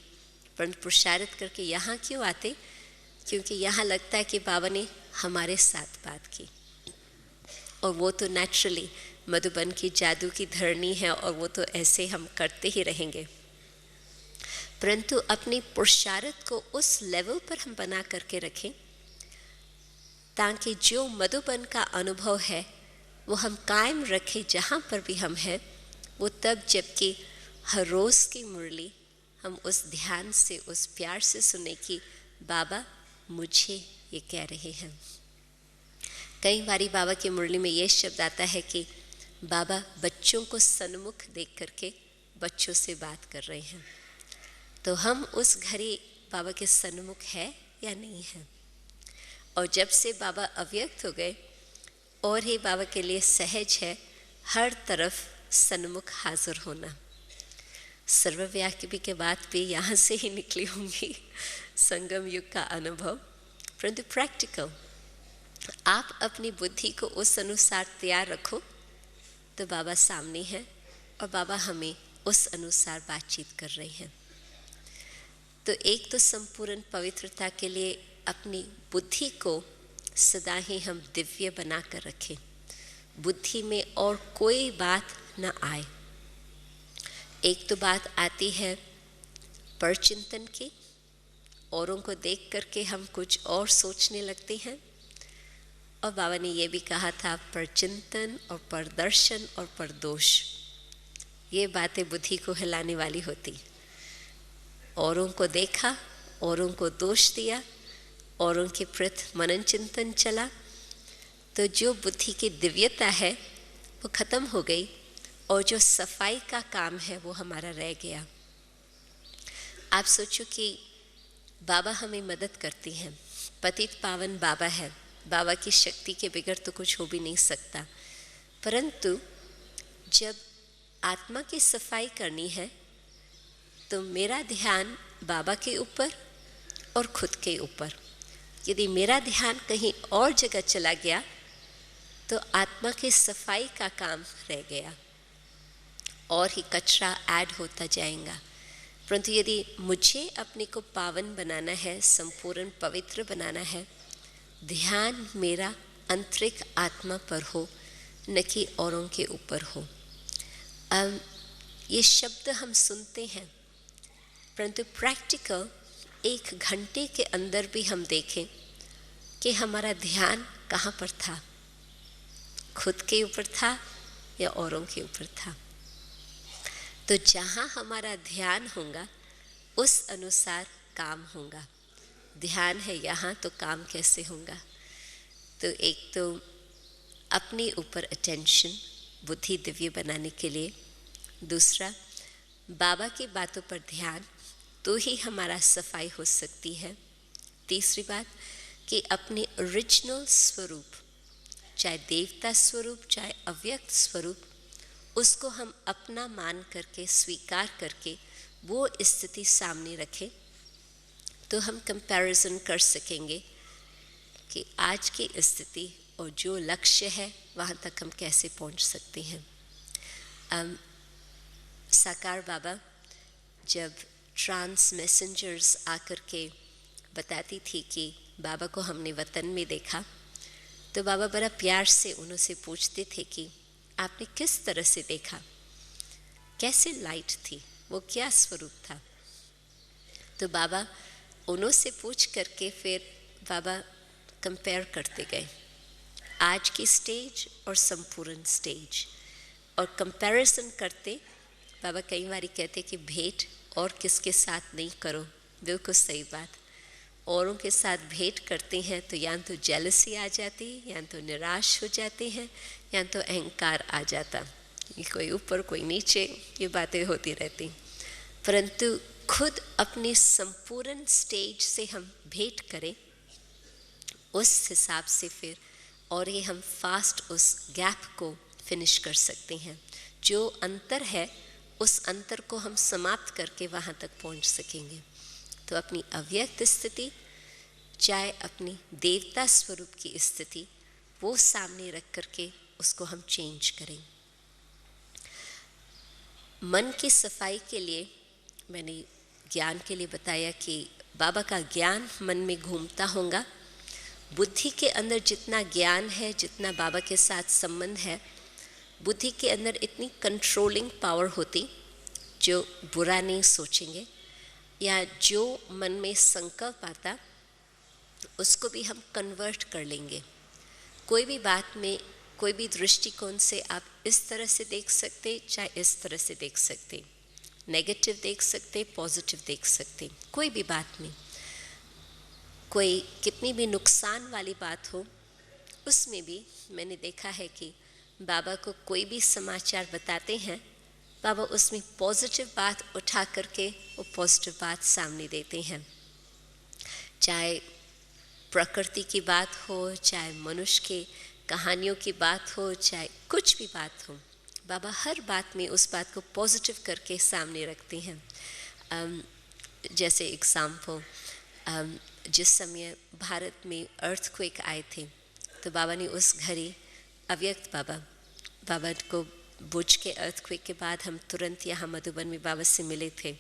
परंतु प्रसारित करके यहाँ क्यों आते? क्योंकि यहाँ लगता है कि बाबा ने हमारे साथ बात की, और वो तो नेचुरली मधुबन की जादू की धरनी है और वो तो ऐसे हम करते ही रहेंगे। परंतु अपनी पुरुषार्थ को उस लेवल पर हम बना करके रखें ताकि जो मधुबन का अनुभव है वो हम कायम रखें जहाँ पर भी हम हैं। वो तब जबकि हर रोज़ की मुरली हम उस ध्यान से, उस प्यार से सुने कि बाबा मुझे ये कह रहे हैं। कई बारी बाबा की मुरली में ये शब्द आता है कि बाबा बच्चों को सन्मुख देख करके बच्चों से बात कर रहे हैं। तो हम उस घड़ी बाबा के सन्मुख है या नहीं है? और जब से बाबा अव्यक्त हो गए और ही बाबा के लिए सहज है हर तरफ सन्मुख हाजिर होना। सर्वव्यापी के बाद भी यहाँ से ही निकली होंगी संगम युग का अनुभव, परंतु प्रैक्टिकल आप अपनी बुद्धि को उस अनुसार तैयार रखो तो बाबा सामने हैं और बाबा हमें उस अनुसार बातचीत कर रहे हैं। तो एक तो संपूर्ण पवित्रता के लिए अपनी बुद्धि को सदा ही हम दिव्य बना कर रखें, बुद्धि में और कोई बात न आए। एक तो बात आती है परचिंतन की, औरों को देख करके हम कुछ और सोचने लगते हैं, और बाबा ने ये भी कहा था परचिंतन और परदर्शन और परदोष, ये बातें बुद्धि को हिलाने वाली होती। औरों को देखा, औरों को दोष दिया, औरों के प्रति मनन चिंतन चला, तो जो बुद्धि की दिव्यता है वो खत्म हो गई और जो सफाई का काम है वो हमारा रह गया। आप सोचो कि बाबा हमें मदद करती हैं, पतित पावन बाबा है, बाबा की शक्ति के बगैर तो कुछ हो भी नहीं सकता। परंतु जब आत्मा की सफाई करनी है तो मेरा ध्यान बाबा के ऊपर और खुद के ऊपर। यदि मेरा ध्यान कहीं और जगह चला गया तो आत्मा की सफाई का काम रह गया और ही कचरा ऐड होता जाएगा। परंतु यदि मुझे अपने को पावन बनाना है, संपूर्ण पवित्र बनाना है, ध्यान मेरा आंतरिक आत्मा पर हो, न कि औरों के ऊपर हो। ये शब्द हम सुनते हैं, परंतु प्रैक्टिकल 1 घंटे के अंदर भी हम देखें कि हमारा ध्यान कहाँ पर था, खुद के ऊपर था या औरों के ऊपर था। तो जहाँ हमारा ध्यान होगा उस अनुसार काम होगा। ध्यान है यहाँ तो काम कैसे होगा? तो एक तो अपने ऊपर अटेंशन, बुद्धि दिव्य बनाने के लिए। दूसरा, बाबा की बातों पर ध्यान, तो ही हमारा सफाई हो सकती है। तीसरी बात कि अपने ओरिजिनल स्वरूप, चाहे देवता स्वरूप चाहे अव्यक्त स्वरूप, उसको हम अपना मान करके स्वीकार करके वो स्थिति सामने रखें, तो हम कंपैरिजन कर सकेंगे कि आज की स्थिति और जो लक्ष्य है वहाँ तक हम कैसे पहुँच सकते हैं। साकार बाबा जब ट्रांस मैसेंजर्स आकर के बताती थी कि बाबा को हमने वतन में देखा, तो बाबा बड़ा प्यार से उनसे पूछते थे कि आपने किस तरह से देखा, कैसे लाइट थी, वो क्या स्वरूप था। तो बाबा उन्हों से पूछ करके फिर बाबा कंपेयर करते गए आज की स्टेज और संपूर्ण स्टेज, और कंपैरिजन करते बाबा कई बार कहते कि भेंट और किसके साथ नहीं करो। बिल्कुल सही बात। औरों के साथ भेंट करते हैं तो या तो जेलसी आ जाती, या तो निराश हो जाते हैं, या तो अहंकार आ जाता, कोई ऊपर कोई नीचे, ये बातें होती रहती। परंतु खुद अपनी संपूर्ण स्टेज से हम भेंट करें, उस हिसाब से फिर और ये हम फास्ट उस गैप को फिनिश कर सकते हैं। जो अंतर है उस अंतर को हम समाप्त करके वहाँ तक पहुँच सकेंगे। तो अपनी अव्यक्त स्थिति चाहे अपनी देवता स्वरूप की स्थिति, वो सामने रख करके उसको हम चेंज करें। मन की सफाई के लिए मैंने ज्ञान के लिए बताया कि बाबा का ज्ञान मन में घूमता होगा। बुद्धि के अंदर जितना ज्ञान है, जितना बाबा के साथ संबंध है, बुद्धि के अंदर इतनी कंट्रोलिंग पावर होती, जो बुरा नहीं सोचेंगे, या जो मन में संकल्प आता उसको भी हम कन्वर्ट कर लेंगे। कोई भी बात में, कोई भी दृष्टिकोण से आप इस तरह से देख सकते, चाहे इस तरह से देख सकते, नेगेटिव देख सकते, पॉजिटिव देख सकते। कोई भी बात में, कोई कितनी भी नुकसान वाली बात हो, उसमें भी मैंने देखा है कि बाबा को कोई भी समाचार बताते हैं, बाबा उसमें पॉजिटिव बात उठा करके वो पॉजिटिव बात सामने देते हैं। चाहे प्रकृति की बात हो, चाहे मनुष्य के कहानियों की बात हो, चाहे कुछ भी बात हो, बाबा हर बात में उस बात को पॉजिटिव करके सामने रखते हैं। जैसे एग्जाम्पल, जिस समय भारत में अर्थक्वेक आए थे, तो बाबा ने उस घड़ी, अव्यक्त बाबा को बुज के अर्थक्वेक के बाद हम तुरंत यहाँ मधुबन में बाबा से मिले थे।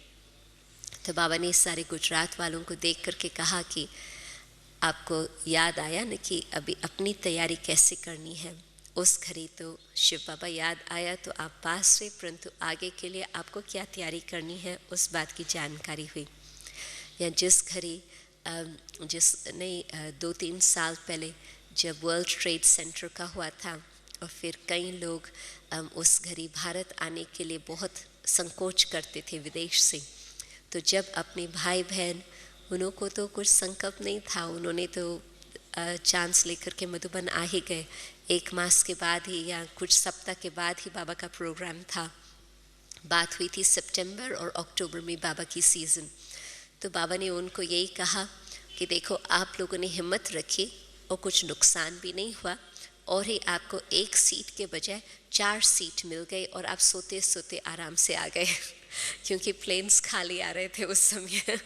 तो बाबा ने सारे गुजरात वालों को देख करके कहा कि आपको याद आया न कि अभी अपनी तैयारी कैसे करनी है। उस घड़ी तो शिव बाबा याद आया तो आप पास रहे, परंतु आगे के लिए आपको क्या तैयारी करनी है उस बात की जानकारी हुई। या जिस घड़ी जिसने 2-3 साल पहले जब वर्ल्ड ट्रेड सेंटर का हुआ था, और फिर कई लोग उस घड़ी भारत आने के लिए बहुत संकोच करते थे विदेश से, तो जब अपने भाई बहन, उन्हों को तो कुछ संकल्प नहीं था, उन्होंने तो चांस लेकर के मधुबन आ ही गए। 1 मास के बाद ही या कुछ सप्ताह के बाद ही बाबा का प्रोग्राम था। बात हुई थी सितंबर और अक्टूबर में बाबा की सीज़न। तो बाबा ने उनको यही कहा कि देखो, आप लोगों ने हिम्मत रखी और कुछ नुकसान भी नहीं हुआ, और ही आपको 1 सीट के बजाय 4 सीट मिल गई, और आप सोते सोते आराम से आ गए क्योंकि प्लेन्स खाली आ रहे थे उस समय।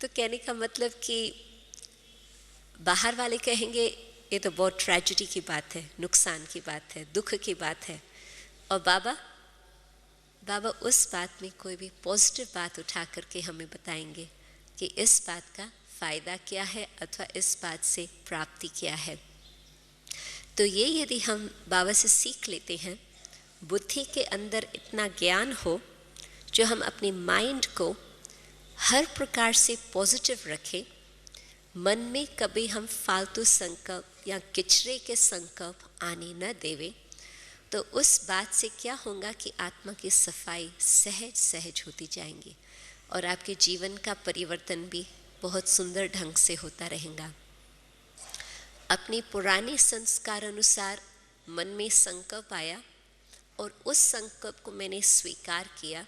तो कहने का मतलब कि बाहर वाले कहेंगे ये तो बहुत ट्रेजेडी की बात है, नुकसान की बात है, दुख की बात है, और बाबा उस बात में कोई भी पॉजिटिव बात उठा करके हमें बताएंगे कि इस बात का फ़ायदा क्या है अथवा इस बात से प्राप्ति क्या है। तो ये यदि हम बाबा से सीख लेते हैं, बुद्धि के अंदर इतना ज्ञान हो जो हम अपने माइंड को हर प्रकार से पॉजिटिव रखें, मन में कभी हम फालतू संकल्प या किचरे के संकल्प आने न देवे, तो उस बात से क्या होगा कि आत्मा की सफाई सहज सहज होती जाएंगी। और आपके जीवन का परिवर्तन भी बहुत सुंदर ढंग से होता रहेगा। अपने पुराने संस्कार अनुसार मन में संकल्प आया और उस संकल्प को मैंने स्वीकार किया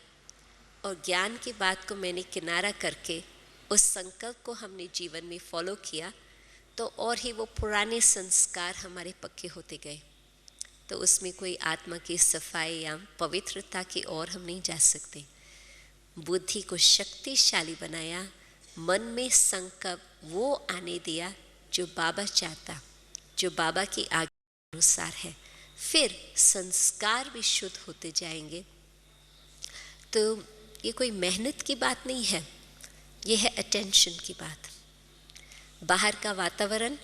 और ज्ञान की बात को मैंने किनारा करके उस संकल्प को हमने जीवन में फॉलो किया, तो और ही वो पुराने संस्कार हमारे पक्के होते गए। तो उसमें कोई आत्मा की सफाई या पवित्रता की ओर हम नहीं जा सकते। बुद्धि को शक्तिशाली बनाया, मन में संकल्प वो आने दिया जो बाबा चाहता, जो बाबा की आज्ञा अनुसार है, फिर संस्कार भी शुद्ध होते जाएंगे। तो ये कोई मेहनत की बात नहीं है, ये है अटेंशन की बात। बाहर का वातावरण,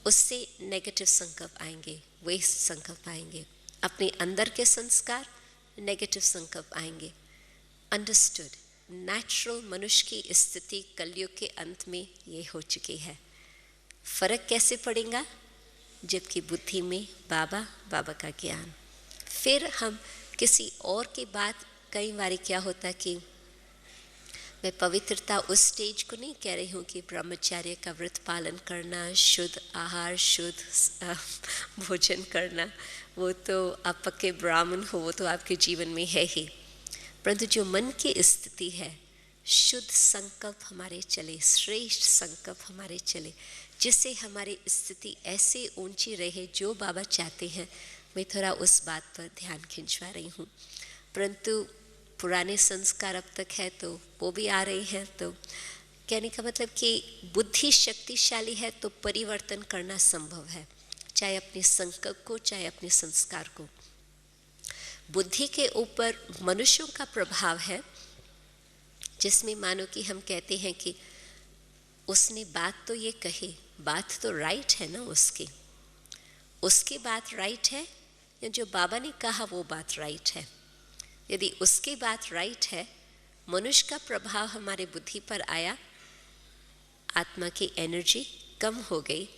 उससे नेगेटिव संकल्प आएंगे, वेस्ट संकल्प आएंगे। अपने अंदर के संस्कार, नेगेटिव संकल्प आएंगे। अंडरस्टूड, नेचुरल मनुष्य की स्थिति कलयुग के अंत में ये हो चुकी है। फर्क कैसे पड़ेगा? जबकि बुद्धि में बाबा, बाबा का ज्ञान। फिर हम किसी और की बात, कई बार क्या होता कि मैं पवित्रता उस स्टेज को नहीं कह रही हूँ कि ब्रह्मचर्य का व्रत पालन करना, शुद्ध आहार, शुद्ध भोजन करना, वो तो आप पक्के ब्राह्मण हो, वो तो आपके जीवन में है ही। परंतु जो मन की स्थिति है, शुद्ध संकल्प हमारे चले, श्रेष्ठ संकल्प हमारे चले, जिससे हमारी स्थिति ऐसे ऊंची रहे जो बाबा चाहते हैं। मैं थोड़ा उस बात पर ध्यान खिंचवा रही हूँ। परंतु पुराने संस्कार अब तक है तो वो भी आ रहे हैं। तो कहने का मतलब कि बुद्धि शक्तिशाली है तो परिवर्तन करना संभव है, चाहे अपने संकल्प को, चाहे अपने संस्कार को। बुद्धि के ऊपर मनुष्यों का प्रभाव है, जिसमें मानो कि हम कहते हैं कि उसने बात तो ये कही, बात तो राइट है ना, उसकी बात राइट है या जो बाबा ने कहा वो बात राइट है। यदि उसकी बात राइट है, मनुष्य का प्रभाव हमारे बुद्धि पर आया, आत्मा की एनर्जी कम हो गई,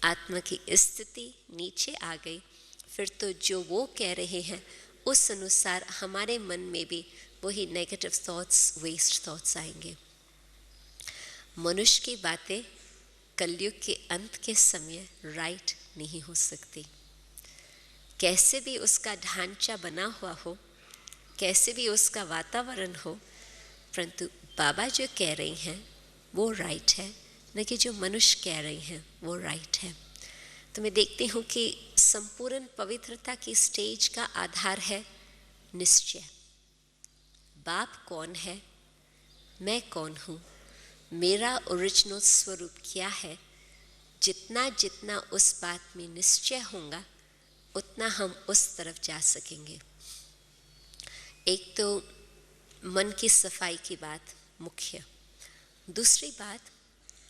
आत्मा की स्थिति नीचे आ गई, फिर तो जो वो कह रहे हैं उस अनुसार हमारे मन में भी वही नेगेटिव थॉट्स, वेस्ट थॉट्स आएंगे। मनुष्य की बातें कलयुग के अंत के समय राइट नहीं हो सकती। कैसे भी उसका ढांचा बना हुआ हो, कैसे भी उसका वातावरण हो, परंतु बाबा जो कह रही हैं वो राइट है, न कि जो मनुष्य कह रहे हैं वो राइट है। तो मैं देखती हूँ कि संपूर्ण पवित्रता की स्टेज का आधार है निश्चय। बाप कौन है, मैं कौन हूँ, मेरा ओरिजिनल स्वरूप क्या है। जितना जितना उस बात में निश्चय होगा, उतना हम उस तरफ जा सकेंगे। एक तो मन की सफाई की बात मुख्य, दूसरी बात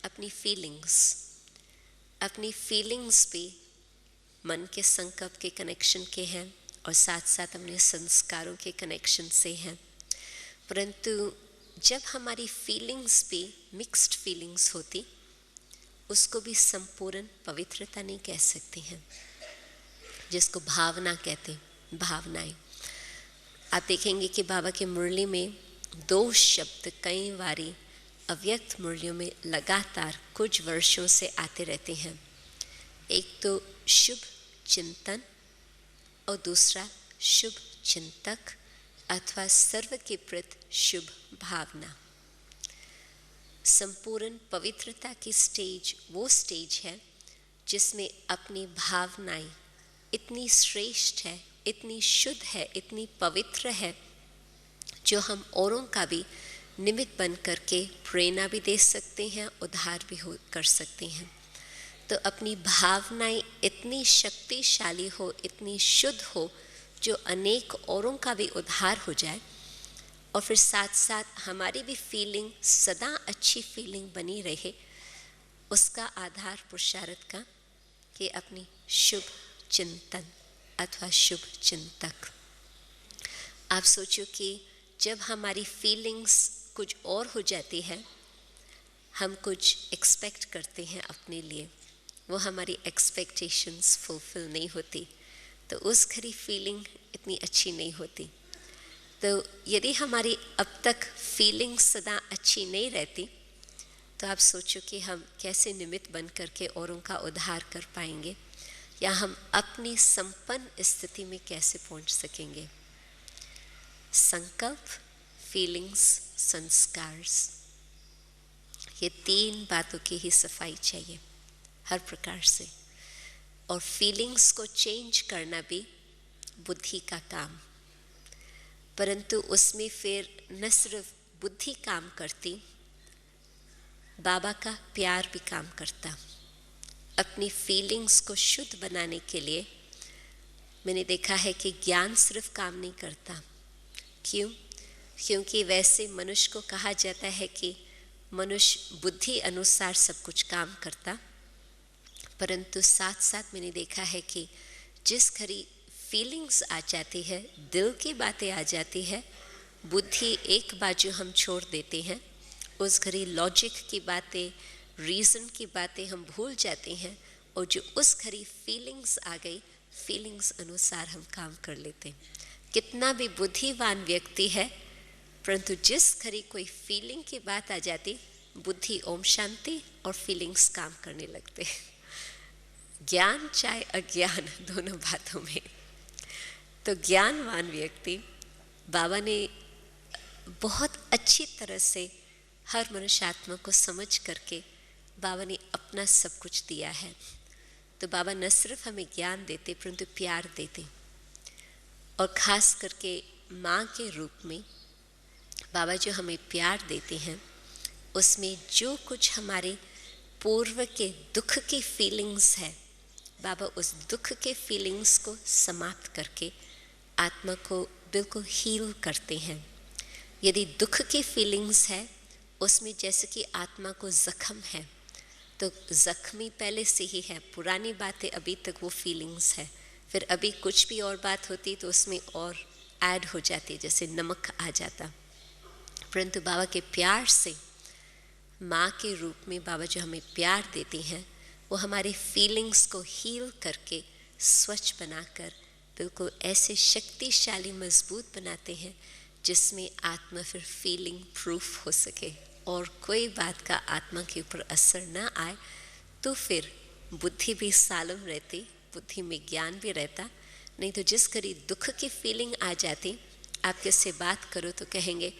अपनी फीलिंग्स भी मन के संकल्प के कनेक्शन के हैं और साथ साथ अपने संस्कारों के कनेक्शन से हैं। परंतु जब हमारी फीलिंग्स भी मिक्स्ड फीलिंग्स होती, उसको भी संपूर्ण पवित्रता नहीं कह सकते हैं, जिसको भावना कहते हैं, भावनाएं। आप देखेंगे कि बाबा के मुरली में 2 शब्द कई बारी अव्यक्त मुरलियों में लगातार कुछ वर्षों से आते रहते हैं। एक तो शुभ चिंतन और दूसरा शुभ चिंतक अथवा सर्व के प्रति शुभ भावना। संपूर्ण पवित्रता की स्टेज वो स्टेज है जिसमें अपनी भावनाएं इतनी श्रेष्ठ है, इतनी शुद्ध है, इतनी पवित्र है, जो हम औरों का भी निमित्त बन करके प्रेरणा भी दे सकते हैं, उद्धार भी कर सकते हैं। तो अपनी भावनाएं इतनी शक्तिशाली हो, इतनी शुद्ध हो, जो अनेक औरों का भी उद्धार हो जाए, और फिर साथ साथ हमारी भी फीलिंग सदा अच्छी फीलिंग बनी रहे। उसका आधार पुरुषार्थ का कि अपनी शुभ चिंतन अथवा शुभ चिंतक। आप सोचो कि जब हमारी फीलिंग्स कुछ और हो जाती है, हम कुछ एक्सपेक्ट करते हैं अपने लिए, वो हमारी एक्सपेक्टेशंस फुलफिल नहीं होती, तो उस घड़ी फीलिंग इतनी अच्छी नहीं होती। तो यदि हमारी अब तक फीलिंग्स सदा अच्छी नहीं रहती तो आप सोचो कि हम कैसे निमित्त बन करके औरों का उद्धार कर पाएंगे, या हम अपनी संपन्न स्थिति में कैसे पहुंच सकेंगे। संकल्प, फीलिंग्स, संस्कार्स, ये 3 बातों की ही सफाई चाहिए हर प्रकार से। और फीलिंग्स को चेंज करना भी बुद्धि का काम, परंतु उसमें फिर न सिर्फ बुद्धि काम करती, बाबा का प्यार भी काम करता। अपनी फीलिंग्स को शुद्ध बनाने के लिए मैंने देखा है कि ज्ञान सिर्फ काम नहीं करता। क्यों? क्योंकि वैसे मनुष्य को कहा जाता है कि मनुष्य बुद्धि अनुसार सब कुछ काम करता, परंतु साथ साथ मैंने देखा है कि जिस घड़ी फीलिंग्स आ जाती है, दिल की बातें आ जाती है, बुद्धि एक बाजू हम छोड़ देते हैं, उस घड़ी लॉजिक की बातें, रीज़न की बातें हम भूल जाते हैं, और जो उस घड़ी फीलिंग्स आ गई, फीलिंग्स अनुसार हम काम कर लेते हैं। कितना भी बुद्धिमान व्यक्ति है, परंतु जिस घड़ी कोई फीलिंग की बात आ जाती, बुद्धि ओम शांति और फीलिंग्स काम करने लगते हैं। ज्ञान चाहे अज्ञान, दोनों बातों में। तो ज्ञानवान व्यक्ति, बाबा ने बहुत अच्छी तरह से हर मनुष्य आत्मा को समझ करके बाबा ने अपना सब कुछ दिया है। तो बाबा न सिर्फ हमें ज्ञान देते परंतु प्यार देते, और ख़ास करके माँ के रूप में बाबा जो हमें प्यार देते हैं, उसमें जो कुछ हमारे पूर्व के दुख की फीलिंग्स है, बाबा उस दुख के फीलिंग्स को समाप्त करके आत्मा को बिल्कुल हील करते हैं। यदि दुख की फीलिंग्स है, उसमें जैसे कि आत्मा को ज़ख्म है, तो ज़ख्मी पहले से ही है, पुरानी बातें अभी तक वो फीलिंग्स है, फिर अभी कुछ भी और बात होती तो उसमें और ऐड हो जाती, जैसे नमक आ जाता। परंतु बाबा के प्यार से, माँ के रूप में बाबा जो हमें प्यार देते हैं, वो हमारे फीलिंग्स को हील करके स्वच्छ बनाकर बिल्कुल ऐसे शक्तिशाली मजबूत बनाते हैं जिसमें आत्मा फिर फीलिंग प्रूफ हो सके और कोई बात का आत्मा के ऊपर असर ना आए, तो फिर बुद्धि भी सालम रहती, बुद्धि में ज्ञान भी रहता। नहीं तो जिस घड़ी दुख की फीलिंग आ जाती, आप किससे बात करो तो कहेंगे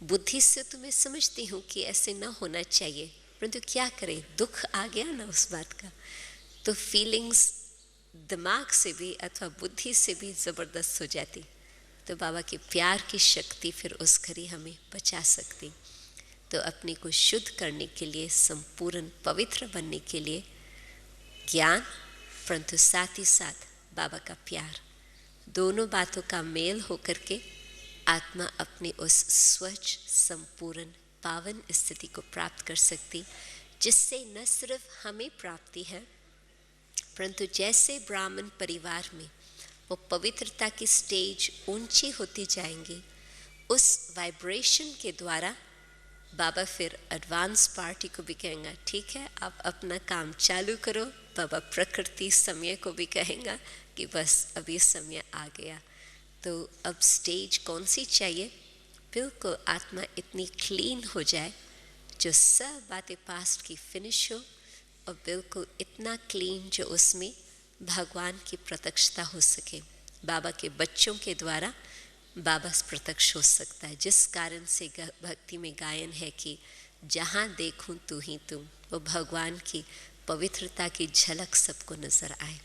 बुद्धि से तो मैं समझती हूँ कि ऐसे ना होना चाहिए, परंतु क्या करें, दुख आ गया ना उस बात का। तो फीलिंग्स दिमाग से भी अथवा बुद्धि से भी ज़बरदस्त हो जाती। तो बाबा के प्यार की शक्ति फिर उस घड़ी हमें बचा सकती। तो अपने को शुद्ध करने के लिए, संपूर्ण पवित्र बनने के लिए ज्ञान, परंतु साथ ही साथ बाबा का प्यार, दोनों बातों का मेल होकर के आत्मा अपनी उस स्वच्छ, संपूर्ण, पावन स्थिति को प्राप्त कर सकती, जिससे न सिर्फ हमें प्राप्ति है, परंतु जैसे ब्राह्मण परिवार में वो पवित्रता की स्टेज ऊंची होती जाएंगी, उस वाइब्रेशन के द्वारा बाबा फिर एडवांस पार्टी को भी कहेंगे ठीक है आप अपना काम चालू करो। बाबा प्रकृति समय को भी कहेंगे कि बस अभी समय आ गया। तो अब स्टेज कौन सी चाहिए, बिल्कुल आत्मा इतनी क्लीन हो जाए जो सब बातें पास्ट की फिनिश हो, और बिल्कुल इतना क्लीन जो उसमें भगवान की प्रत्यक्षता हो सके। बाबा के बच्चों के द्वारा बाबा प्रत्यक्ष हो सकता है, जिस कारण से भक्ति में गायन है कि जहाँ देखूं तू ही तुम, वो भगवान की पवित्रता की झलक सबको नज़र आए।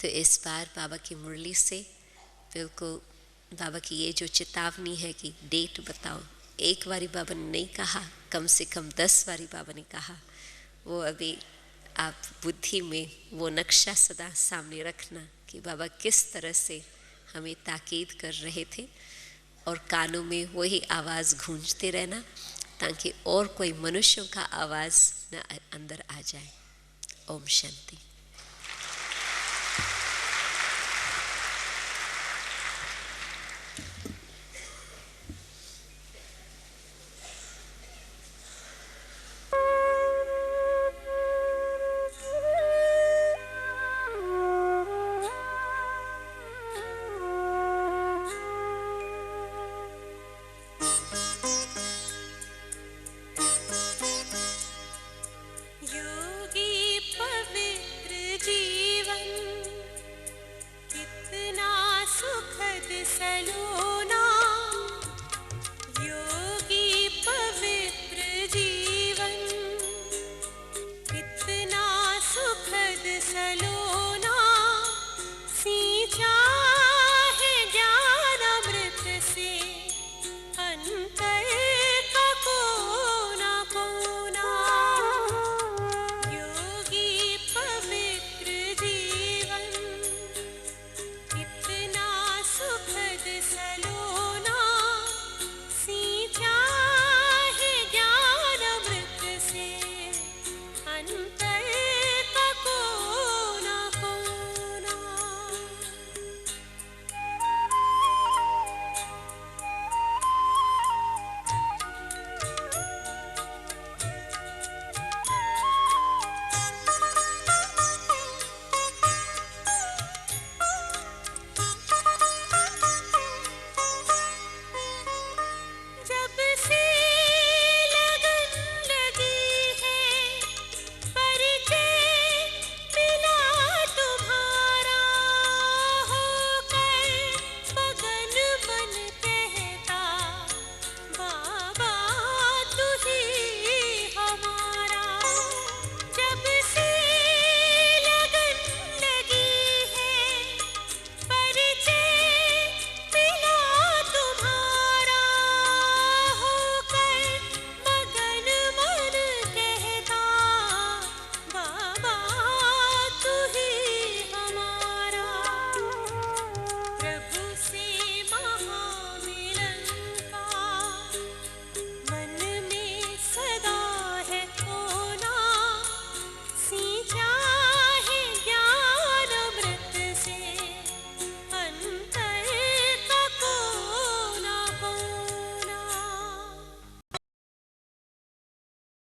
तो इस बार बाबा की मुरली से बिल्कुल बाबा की ये जो चेतावनी है कि डेट बताओ, एक बारी बाबा ने नहीं कहा, कम से कम 10 बारी बाबा ने कहा। वो अभी आप बुद्धि में वो नक्शा सदा सामने रखना कि बाबा किस तरह से हमें ताकीद कर रहे थे, और कानों में वही आवाज़ गूंजते रहना ताकि और कोई मनुष्यों का आवाज़ न अंदर आ जाए। ओम शांति।